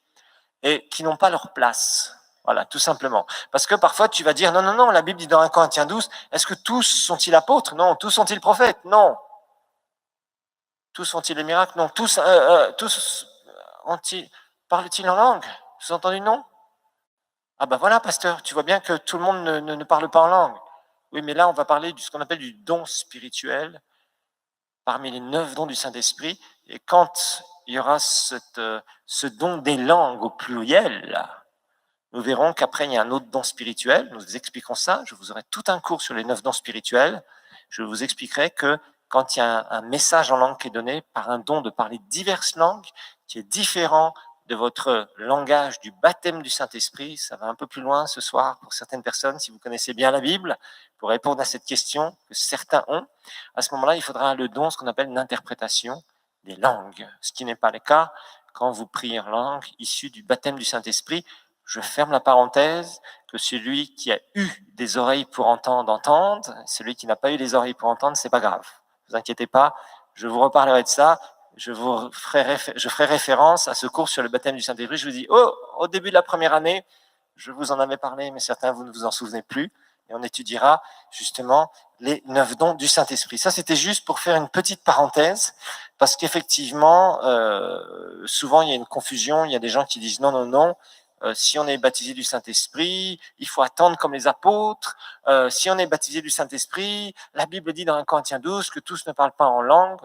et qui n'ont pas leur place. Voilà, tout simplement. Parce que parfois, tu vas dire, non, non, non, la Bible dit dans 1 Corinthiens 12, est-ce que tous sont-ils apôtres? Non. Tous sont-ils prophètes? Non. Tous sont-ils les miracles? Non. Tous parlent-ils en langue? Vous avez entendu non? Ah ben voilà, pasteur, tu vois bien que tout le monde ne parle pas en langue. Oui, mais là, on va parler de ce qu'on appelle du don spirituel, parmi les 9 dons du Saint-Esprit. Et quand il y aura ce don des langues au pluriel, nous verrons qu'après, il y a un autre don spirituel. Nous expliquerons ça. Je vous aurai tout un cours sur les 9 dons spirituels. Je vous expliquerai que quand il y a un message en langue qui est donné par un don de parler diverses langues, qui est différent de votre langage du baptême du Saint-Esprit. Ça va un peu plus loin ce soir pour certaines personnes, si vous connaissez bien la Bible, pour répondre à cette question que certains ont. À ce moment-là, il faudra le don, ce qu'on appelle l'interprétation des langues, ce qui n'est pas le cas quand vous priez en langue issue du baptême du Saint-Esprit. Je ferme la parenthèse, que celui qui a eu des oreilles pour entendre, celui qui n'a pas eu les oreilles pour entendre, c'est pas grave. Ne vous inquiétez pas, je vous reparlerai de ça. Je ferai référence à ce cours sur le baptême du Saint-Esprit. Je vous dis, au début de la première année, je vous en avais parlé, mais certains, vous ne vous en souvenez plus. Et on étudiera justement les 9 dons du Saint-Esprit. Ça, c'était juste pour faire une petite parenthèse, parce qu'effectivement, souvent, il y a une confusion. Il y a des gens qui disent non, non, non. Si on est baptisé du Saint-Esprit, il faut attendre comme les apôtres. Si on est baptisé du Saint-Esprit, la Bible dit dans 1 Corinthiens 12 que tous ne parlent pas en langue,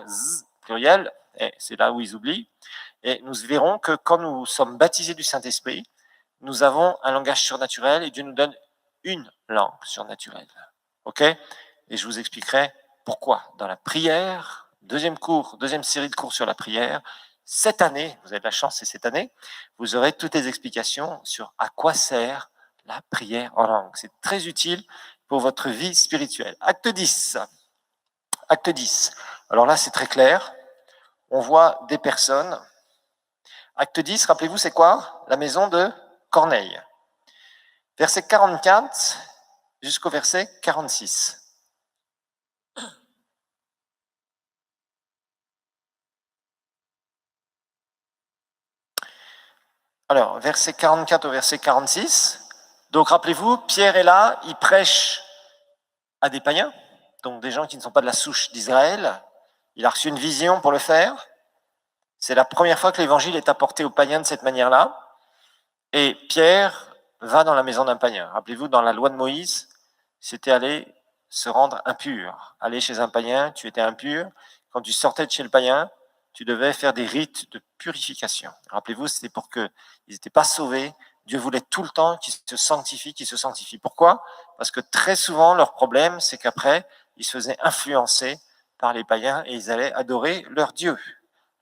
pluriel, et c'est là où ils oublient. Et nous verrons que quand nous sommes baptisés du Saint-Esprit, nous avons un langage surnaturel et Dieu nous donne une langue surnaturelle. OK ? Et je vous expliquerai pourquoi. Dans la prière, deuxième série de cours sur la prière, cette année, vous avez de la chance, c'est cette année, vous aurez toutes les explications sur à quoi sert la prière en langue. C'est très utile pour votre vie spirituelle. Acte 10. Acte 10. Alors là, c'est très clair. On voit des personnes. Acte 10, rappelez-vous, c'est quoi? La maison de Corneille. Verset 44 jusqu'au verset 46. Alors, verset 44 au verset 46. Donc, rappelez-vous, Pierre est là, il prêche à des païens, donc des gens qui ne sont pas de la souche d'Israël. Il a reçu une vision pour le faire. C'est la première fois que l'évangile est apporté aux païens de cette manière-là. Et Pierre va dans la maison d'un païen. Rappelez-vous, dans la loi de Moïse, c'était aller se rendre impur. Aller chez un païen, tu étais impur. Quand tu sortais de chez le païen, tu devais faire des rites de purification. Rappelez-vous, c'était pour qu'ils n'étaient pas sauvés. Dieu voulait tout le temps qu'ils se sanctifient. Pourquoi? Parce que très souvent, leur problème, c'est qu'après, ils se faisaient influencer par les païens et ils allaient adorer leur Dieu,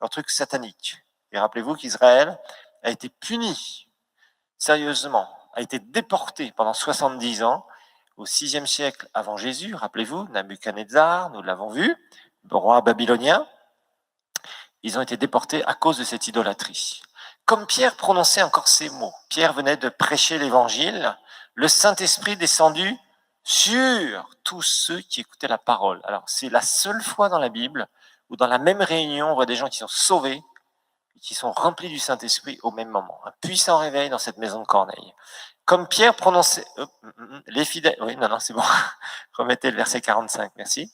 leur truc satanique. Et rappelez-vous qu'Israël a été puni sérieusement, a été déporté pendant 70 ans au 6e siècle avant Jésus. Rappelez-vous, Nabuchodonosor, nous l'avons vu, le roi babylonien. Ils ont été déportés à cause de cette idolâtrie. Comme Pierre prononçait encore ces mots, Pierre venait de prêcher l'évangile, le Saint-Esprit descendu sur tous ceux qui écoutaient la parole. Alors, c'est la seule fois dans la Bible où dans la même réunion, on voit des gens qui sont sauvés, qui sont remplis du Saint-Esprit au même moment. Un puissant réveil dans cette maison de Corneille. Comme Pierre prononçait... les fidèles... Oui, non, c'est bon. Remettez le verset 45, merci.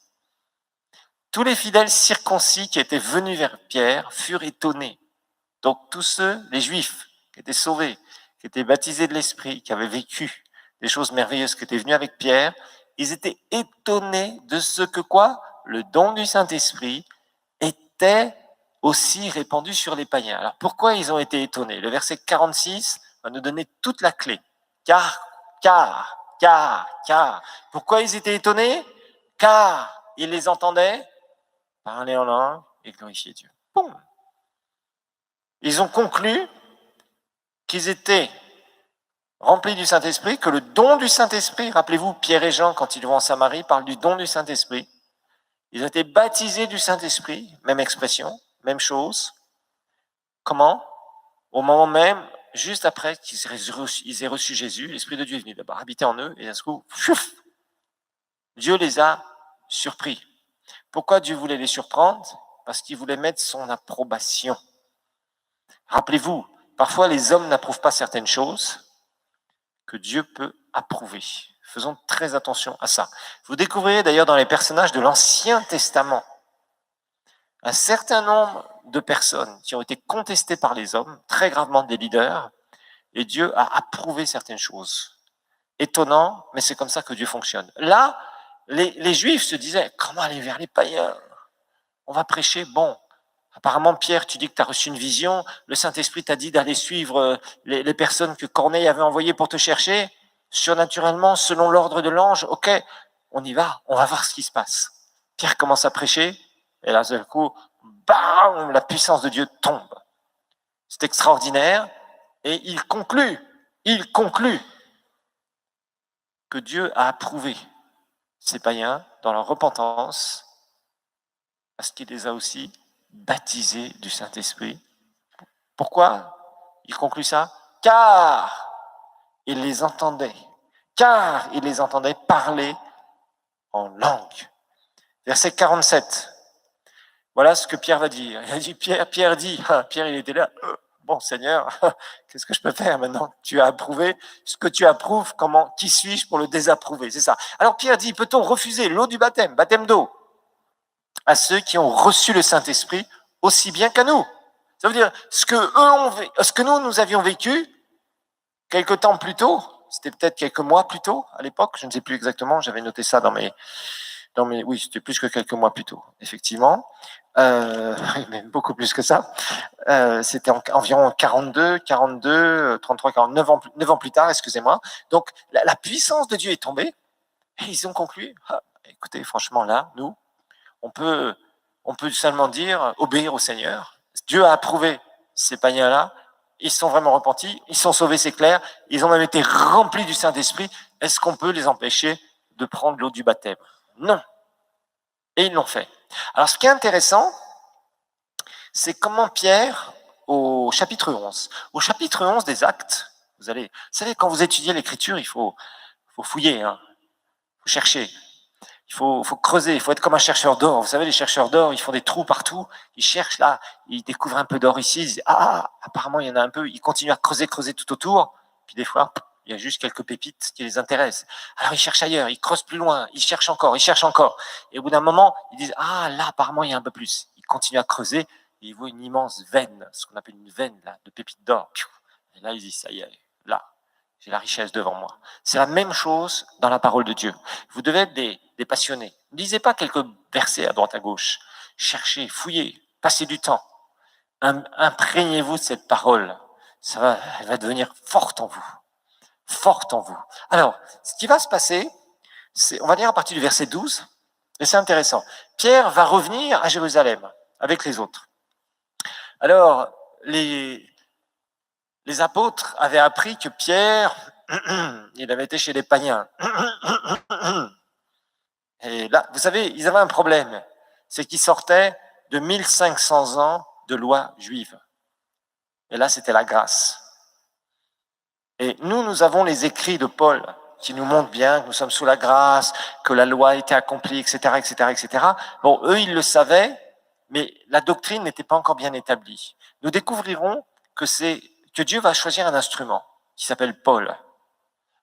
Tous les fidèles circoncis qui étaient venus vers Pierre furent étonnés. Donc tous ceux, les Juifs, qui étaient sauvés, qui étaient baptisés de l'Esprit, qui avaient vécu des choses merveilleuses, qui étaient venus avec Pierre, ils étaient étonnés de ce que quoi? Le don du Saint-Esprit était aussi répandu sur les païens. Alors pourquoi ils ont été étonnés? Le verset 46 va nous donner toute la clé. Car. Pourquoi ils étaient étonnés? Car ils les entendaient parler en langue et glorifier Dieu. Boum. Ils ont conclu qu'ils étaient remplis du Saint-Esprit, que le don du Saint-Esprit, rappelez-vous, Pierre et Jean, quand ils vont en Samarie, parlent du don du Saint-Esprit. Ils ont été baptisés du Saint-Esprit, même expression, même chose. Comment? Au moment même, juste après qu'ils aient reçu Jésus, l'Esprit de Dieu est venu d'abord habiter en eux, et d'un coup, Dieu les a surpris. Pourquoi Dieu voulait les surprendre? Parce qu'il voulait mettre son approbation. Rappelez-vous, parfois les hommes n'approuvent pas certaines choses que Dieu peut approuver. Faisons très attention à ça. Vous découvrirez d'ailleurs dans les personnages de l'Ancien Testament un certain nombre de personnes qui ont été contestées par les hommes, très gravement des leaders, et Dieu a approuvé certaines choses. Étonnant, mais c'est comme ça que Dieu fonctionne. Là, les Juifs se disaient, comment aller vers les païens? On va prêcher, bon. Apparemment, Pierre, tu dis que tu as reçu une vision, le Saint-Esprit t'a dit d'aller suivre les personnes que Corneille avait envoyées pour te chercher, surnaturellement, selon l'ordre de l'ange, ok, on y va, on va voir ce qui se passe. Pierre commence à prêcher, et là, d'un coup, bam, la puissance de Dieu tombe. C'est extraordinaire. Et il conclut que Dieu a approuvé ces païens dans leur repentance parce qu'il les a aussi baptisés du Saint-Esprit. Pourquoi il conclut ça? Car il les entendait parler en langue. Verset 47. Voilà ce que Pierre va dire. Il a dit, Pierre dit, Pierre il était là, bon Seigneur, qu'est-ce que je peux faire maintenant? Tu as approuvé ce que tu approuves, qui suis-je pour le désapprouver? C'est ça. Alors Pierre dit, peut-on refuser l'eau du baptême d'eau, à ceux qui ont reçu le Saint-Esprit aussi bien qu'à nous? Ça veut dire, ce que nous avions vécu quelque temps plus tôt, c'était peut-être quelques mois plus tôt à l'époque, je ne sais plus exactement, j'avais noté ça dans mes oui, c'était plus que quelques mois plus tôt, effectivement, même beaucoup plus que ça. C'était environ 42, 33, 49 9 ans plus tard, excusez-moi. Donc, la puissance de Dieu est tombée et ils ont conclu, écoutez, franchement, là, nous, on peut seulement dire, obéir au Seigneur. Dieu a approuvé ces païens-là, ils sont vraiment repentis, ils sont sauvés, c'est clair, ils ont même été remplis du Saint-Esprit. Est-ce qu'on peut les empêcher de prendre l'eau du baptême? Non. Et ils l'ont fait. Alors, ce qui est intéressant, c'est comment Pierre, au chapitre 11 des Actes, vous savez, quand vous étudiez l'Écriture, il faut fouiller, il faut chercher, il faut creuser, il faut être comme un chercheur d'or. Vous savez, les chercheurs d'or, ils font des trous partout, ils cherchent là, ils découvrent un peu d'or ici, ils disent, apparemment il y en a un peu, ils continuent à creuser tout autour, puis des fois, il y a juste quelques pépites qui les intéressent. Alors ils cherchent ailleurs, ils creusent plus loin, ils cherchent encore. Et au bout d'un moment, ils disent, là apparemment il y a un peu plus. Ils continuent à creuser, et ils voient une immense veine, ce qu'on appelle une veine là, de pépites d'or. Et là ils disent, ça y est, là, j'ai la richesse devant moi. C'est la même chose dans la parole de Dieu. Vous devez être des passionnés. Ne lisez pas quelques versets à droite à gauche. Cherchez, fouillez, passez du temps. Imprégnez-vous de cette parole. Elle va devenir forte en vous. Forte en vous. Alors, ce qui va se passer, on va lire à partir du verset 12, et c'est intéressant. Pierre va revenir à Jérusalem avec les autres. Alors, les apôtres avaient appris que Pierre, il avait été chez les païens. Et là, vous savez, ils avaient un problème, c'est qu'ils sortaient de 1500 ans de loi juive. Et là, c'était la grâce. Et nous avons les écrits de Paul qui nous montrent bien que nous sommes sous la grâce, que la loi a été accomplie, etc., etc., etc. Bon, eux, ils le savaient, mais la doctrine n'était pas encore bien établie. Nous découvrirons que Dieu va choisir un instrument qui s'appelle Paul.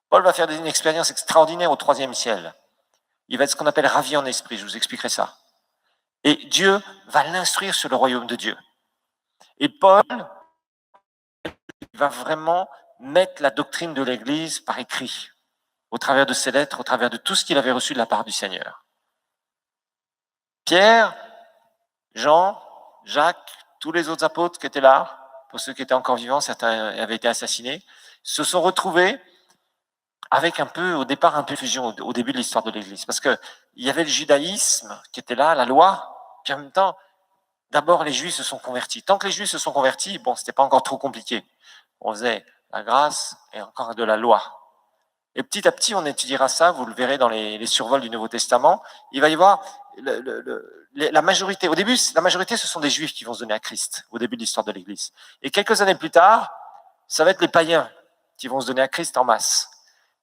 Paul va faire une expérience extraordinaire au 3e ciel. Il va être ce qu'on appelle ravi en esprit, je vous expliquerai ça. Et Dieu va l'instruire sur le royaume de Dieu. Et Paul va vraiment mettre la doctrine de l'Église par écrit, au travers de ses lettres, au travers de tout ce qu'il avait reçu de la part du Seigneur. Pierre, Jean, Jacques, tous les autres apôtres qui étaient là, pour ceux qui étaient encore vivants, certains avaient été assassinés, se sont retrouvés avec au départ un peu de fusion au début de l'histoire de l'Église. Parce qu'il y avait le judaïsme qui était là, la loi, puis en même temps, d'abord les Juifs se sont convertis. Tant que les Juifs se sont convertis, bon, c'était pas encore trop compliqué. On faisait la grâce et encore de la loi. Et petit à petit, on étudiera ça, vous le verrez dans les survols du Nouveau Testament. Il va y avoir la majorité. Au début, la majorité, ce sont des Juifs qui vont se donner à Christ, au début de l'histoire de l'Église. Et quelques années plus tard, ça va être les païens qui vont se donner à Christ en masse.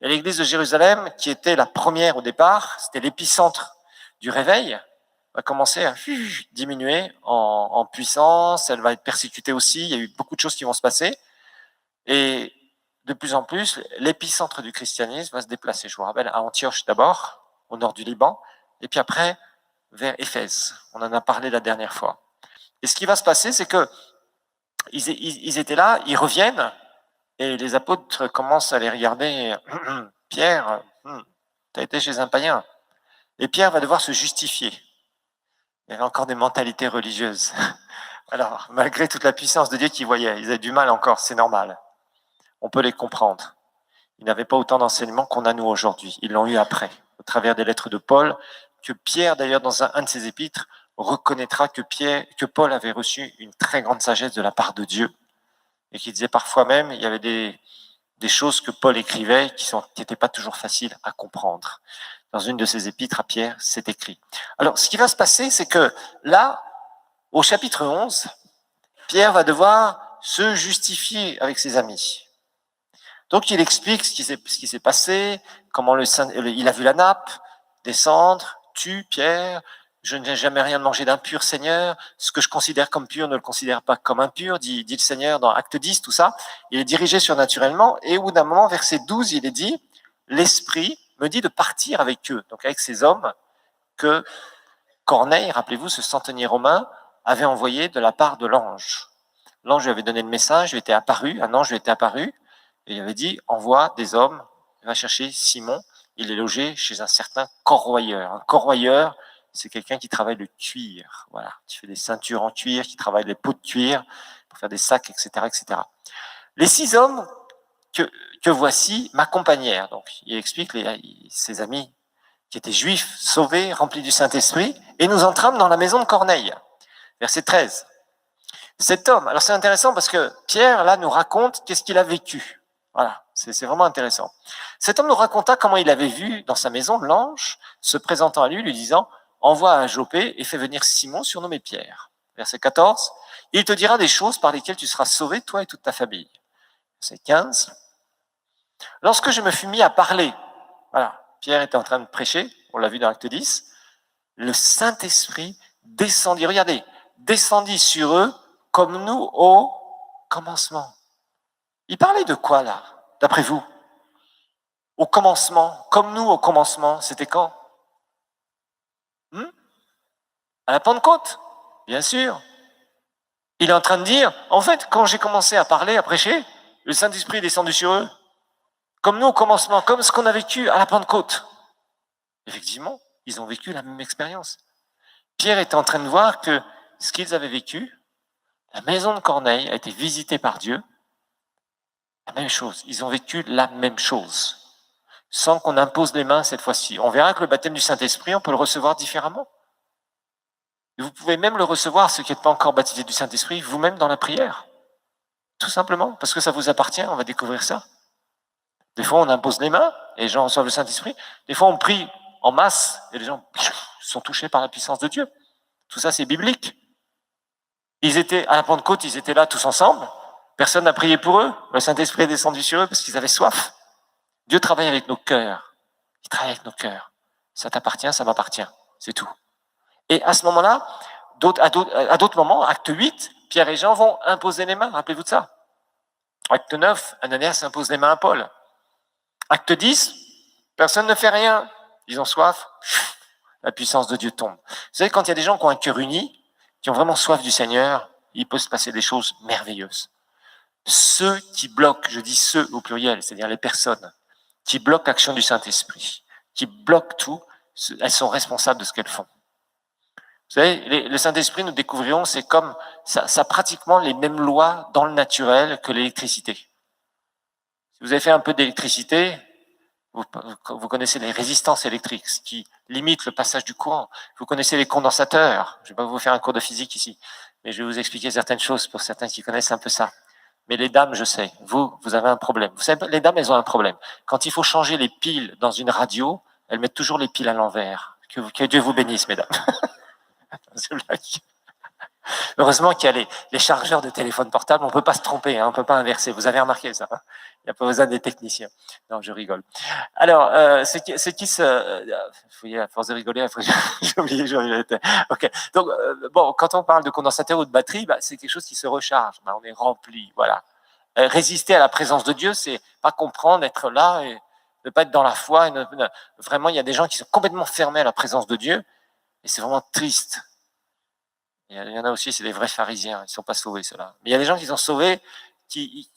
Et l'Église de Jérusalem, qui était la première au départ, c'était l'épicentre du réveil, va commencer à diminuer en puissance, elle va être persécutée aussi, il y a eu beaucoup de choses qui vont se passer. Et de plus en plus, l'épicentre du christianisme va se déplacer. Je vous rappelle, à Antioche d'abord, au nord du Liban, et puis après, vers Éphèse. On en a parlé la dernière fois. Et ce qui va se passer, c'est que ils étaient là, ils reviennent, et les apôtres commencent à les regarder. Pierre, tu as été chez un païen. Et Pierre va devoir se justifier. Il y avait encore des mentalités religieuses. Alors, malgré toute la puissance de Dieu qu'ils voyaient, ils avaient du mal encore, c'est normal. On peut les comprendre. Ils n'avaient pas autant d'enseignements qu'on a nous aujourd'hui. Ils l'ont eu après, au travers des lettres de Paul, que Pierre, d'ailleurs, dans un de ses épîtres, reconnaîtra que Paul avait reçu une très grande sagesse de la part de Dieu. et qui disait parfois même, il y avait des choses que Paul écrivait qui n'étaient pas toujours faciles à comprendre. Dans une de ses épîtres à Pierre, c'est écrit. Alors, ce qui va se passer, c'est que là, au chapitre 11, Pierre va devoir se justifier avec ses amis. Donc, il explique ce qui s'est passé, comment il a vu la nappe descendre, tu, Pierre, je n'ai jamais rien mangé d'impur, Seigneur. Ce que je considère comme pur ne le considère pas comme impur, dit le Seigneur dans Acte 10, tout ça. Il est dirigé surnaturellement. Et au bout d'un moment, verset 12, il est dit, l'Esprit me dit de partir avec eux, donc avec ces hommes que Corneille, rappelez-vous, ce centenier romain, avait envoyé de la part de l'ange. L'ange lui avait donné le message, lui était apparu, un ange lui était apparu, et il avait dit, envoie des hommes, va chercher Simon, il est logé chez un certain corroyeur. Un corroyeur, c'est quelqu'un qui travaille le cuir, voilà, qui fait des ceintures en cuir, qui travaille les peaux de cuir, pour faire des sacs, etc., etc. Les 6 hommes que voici m'accompagnèrent. Donc, il explique ses amis qui étaient juifs, sauvés, remplis du Saint-Esprit, et nous entrâmes dans la maison de Corneille. Verset 13. Cet homme, alors c'est intéressant parce que Pierre, là, nous raconte qu'est-ce qu'il a vécu. Voilà, c'est vraiment intéressant. Cet homme nous raconta comment il avait vu dans sa maison l'ange se présentant à lui, lui disant « Envoie à Jopé et fais venir Simon, surnommé Pierre. » Verset 14. « Il te dira des choses par lesquelles tu seras sauvé, toi et toute ta famille. » Verset 15. « Lorsque je me fus mis à parler, voilà, Pierre était en train de prêcher, on l'a vu dans Acte 10, le Saint-Esprit descendit, regardez, descendit sur eux comme nous au commencement. » Il parlait de quoi là, d'après vous? Au commencement, comme nous au commencement, c'était quand? À la Pentecôte, bien sûr. Il est en train de dire, en fait, quand j'ai commencé à parler, à prêcher, le Saint-Esprit est descendu sur eux. Comme nous au commencement, comme ce qu'on a vécu à la Pentecôte. Effectivement, ils ont vécu la même expérience. Pierre était en train de voir que ce qu'ils avaient vécu, la maison de Corneille a été visitée par Dieu. La même chose, ils ont vécu la même chose. Sans qu'on impose les mains cette fois-ci. On verra que le baptême du Saint-Esprit, on peut le recevoir différemment. Et vous pouvez même le recevoir, ceux qui n'êtes pas encore baptisés du Saint-Esprit, vous-même dans la prière. Tout simplement, parce que ça vous appartient, on va découvrir ça. Des fois, on impose les mains et les gens reçoivent le Saint-Esprit. Des fois, on prie en masse et les gens sont touchés par la puissance de Dieu. Tout ça, c'est biblique. Ils étaient à la Pentecôte, ils étaient là tous ensemble. Personne n'a prié pour eux. Le Saint-Esprit est descendu sur eux parce qu'ils avaient soif. Dieu travaille avec nos cœurs. Il travaille avec nos cœurs. Ça t'appartient, ça m'appartient. C'est tout. Et à ce moment-là, à d'autres moments, acte 8, Pierre et Jean vont imposer les mains. Rappelez-vous de ça. Acte 9, Ananias impose les mains à Paul. Acte 10, personne ne fait rien. Ils ont soif. La puissance de Dieu tombe. Vous savez, quand il y a des gens qui ont un cœur uni, qui ont vraiment soif du Seigneur, il peut se passer des choses merveilleuses. Ceux qui bloquent, je dis ceux au pluriel, c'est-à-dire les personnes, qui bloquent l'action du Saint-Esprit, qui bloquent tout, elles sont responsables de ce qu'elles font. Vous savez, le Saint-Esprit, nous découvrirons, c'est comme, ça a pratiquement les mêmes lois dans le naturel que l'électricité. Si vous avez fait un peu d'électricité, vous connaissez les résistances électriques, ce qui limite le passage du courant. Vous connaissez les condensateurs. Je ne vais pas vous faire un cours de physique ici, mais je vais vous expliquer certaines choses pour certains qui connaissent un peu ça. Mais les dames, je sais, vous avez un problème. Vous savez, les dames, elles ont un problème. Quand il faut changer les piles dans une radio, elles mettent toujours les piles à l'envers. Que Dieu vous bénisse, mesdames. Heureusement qu'il y a les chargeurs de téléphone portable, on ne peut pas se tromper, hein, on ne peut pas inverser. Vous avez remarqué ça, hein? Il n'y a pas besoin des techniciens. Non, je rigole. Alors, c'est qui se... Vous voyez, à force de rigoler, j'ai oublié. Ok. Donc, bon, quand on parle de condensateur ou de batterie, c'est quelque chose qui se recharge. On est rempli, voilà. Résister à la présence de Dieu, c'est pas comprendre, être là et ne pas être dans la foi. Vraiment, il y a des gens qui sont complètement fermés à la présence de Dieu et c'est vraiment triste. Il y en a aussi, c'est des vrais pharisiens, ils ne sont pas sauvés, ceux-là. Mais il y a des gens qui sont sauvés, qui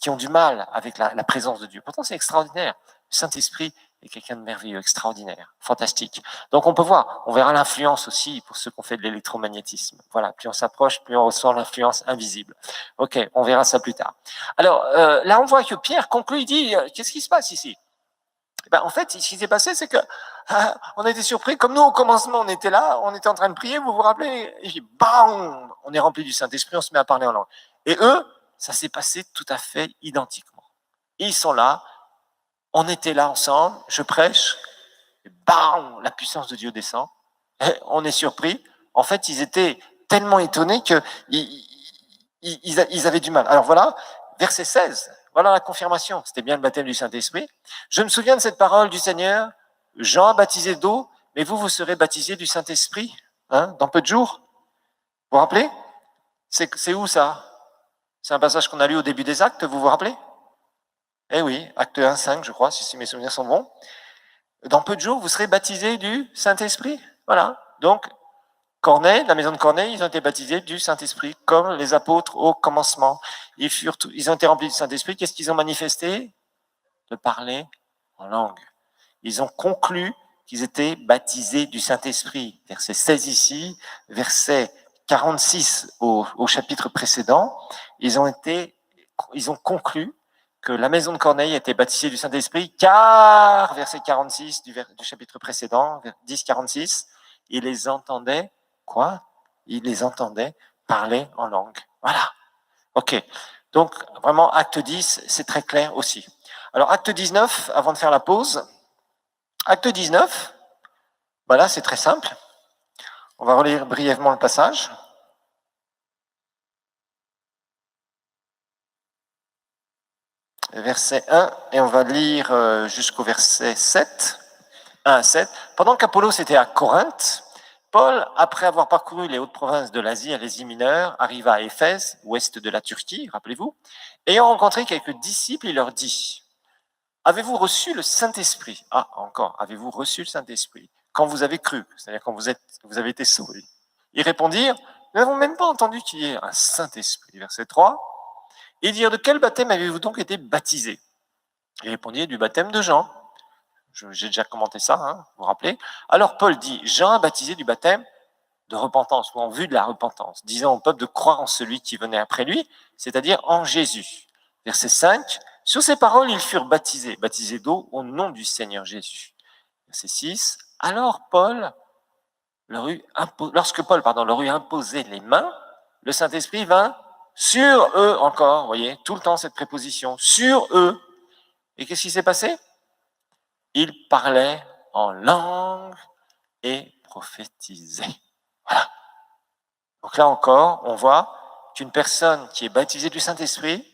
ont du mal avec la présence de Dieu. Pourtant, c'est extraordinaire. Le Saint-Esprit est quelqu'un de merveilleux, extraordinaire, fantastique. Donc, on peut voir, on verra l'influence aussi pour ceux qui ont fait de l'électromagnétisme. Voilà, plus on s'approche, plus on ressent l'influence invisible. Ok, on verra ça plus tard. Alors, là, on voit que Pierre conclut, il dit, qu'est-ce qui se passe ici? En fait, ce qui s'est passé, c'est que on a été surpris. Comme nous, au commencement, on était là, on était en train de prier, vous vous rappelez? Et puis, bam, on est rempli du Saint-Esprit, on se met à parler en langue. Et eux, ça s'est passé tout à fait identiquement. Ils sont là, on était là ensemble, je prêche, et bam, la puissance de Dieu descend, et on est surpris. En fait, ils étaient tellement étonnés qu'ils avaient du mal. Alors voilà, verset 16, voilà la confirmation, c'était bien le baptême du Saint-Esprit. Je me souviens de cette parole du Seigneur, Jean a baptisé d'eau, mais vous serez baptisés du Saint-Esprit, dans peu de jours. Vous vous rappelez? C'est où ça? C'est un passage qu'on a lu au début des Actes, vous vous rappelez? Eh oui, Acte 1, 5, je crois, si mes souvenirs sont bons. Dans peu de jours, vous serez baptisés du Saint-Esprit. Voilà. Donc, Corneille, la maison de Corneille, ils ont été baptisés du Saint-Esprit, comme les apôtres au commencement. Ils ont été remplis du Saint-Esprit. Qu'est-ce qu'ils ont manifesté? De parler en langue. Ils ont conclu qu'ils étaient baptisés du Saint-Esprit. Verset 16 ici, verset 46 au chapitre précédent. Ils ont conclu que la maison de Corneille était baptisée du Saint-Esprit, car, verset 46 du chapitre précédent, 10-46, ils les entendaient, quoi? Ils les entendaient parler en langue. Voilà. Ok. Donc, vraiment, acte 10, c'est très clair aussi. Alors, acte 19, avant de faire la pause, acte 19, voilà, c'est très simple. On va relire brièvement le passage. Verset 1, et on va lire jusqu'au verset 7. 1 à 7. Pendant qu'Apollos était à Corinthe, Paul, après avoir parcouru les hautes provinces de l'Asie à l'Asie mineure, arriva à Éphèse, ouest de la Turquie, rappelez-vous. Ayant rencontré quelques disciples, il leur dit, avez-vous reçu le Saint-Esprit? Ah, encore, avez-vous reçu le Saint-Esprit? Quand vous avez cru, c'est-à-dire quand vous avez été sauvés. Ils répondirent, nous n'avons même pas entendu qu'il y ait un Saint-Esprit. Verset 3. Ils dirent, de quel baptême avez-vous donc été baptisés? Ils répondirent, du baptême de Jean. J'ai déjà commenté ça, vous vous rappelez? Alors Paul dit, Jean a baptisé du baptême de repentance, ou en vue de la repentance, disant au peuple de croire en celui qui venait après lui, c'est-à-dire en Jésus. Verset 5, sur ces paroles, ils furent baptisés d'eau au nom du Seigneur Jésus. Verset 6, alors lorsque Paul leur eut imposé les mains, le Saint-Esprit vint sur eux encore, vous voyez, tout le temps cette préposition, sur eux. Et qu'est-ce qui s'est passé? Ils parlaient en langue et prophétisaient. Voilà. Donc là encore, on voit qu'une personne qui est baptisée du Saint-Esprit,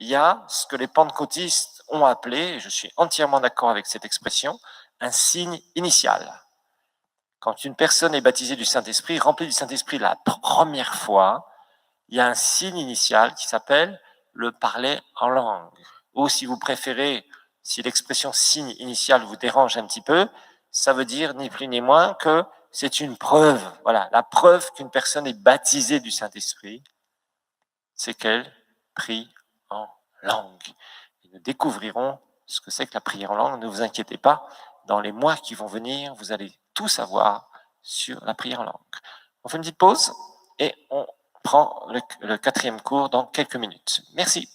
il y a ce que les pentecôtistes ont appelé, et je suis entièrement d'accord avec cette expression, un signe initial. Quand une personne est baptisée du Saint-Esprit, remplie du Saint-Esprit la première fois, il y a un signe initial qui s'appelle le parler en langue. Ou si vous préférez, si l'expression signe initial vous dérange un petit peu, ça veut dire ni plus ni moins que c'est une preuve. Voilà, la preuve qu'une personne est baptisée du Saint-Esprit, c'est qu'elle prie en langue. Et nous découvrirons ce que c'est que la prière en langue. Ne vous inquiétez pas, dans les mois qui vont venir, vous allez tout savoir sur la prière en langue. On fait une petite pause et on prend le 4e cours dans quelques minutes. Merci.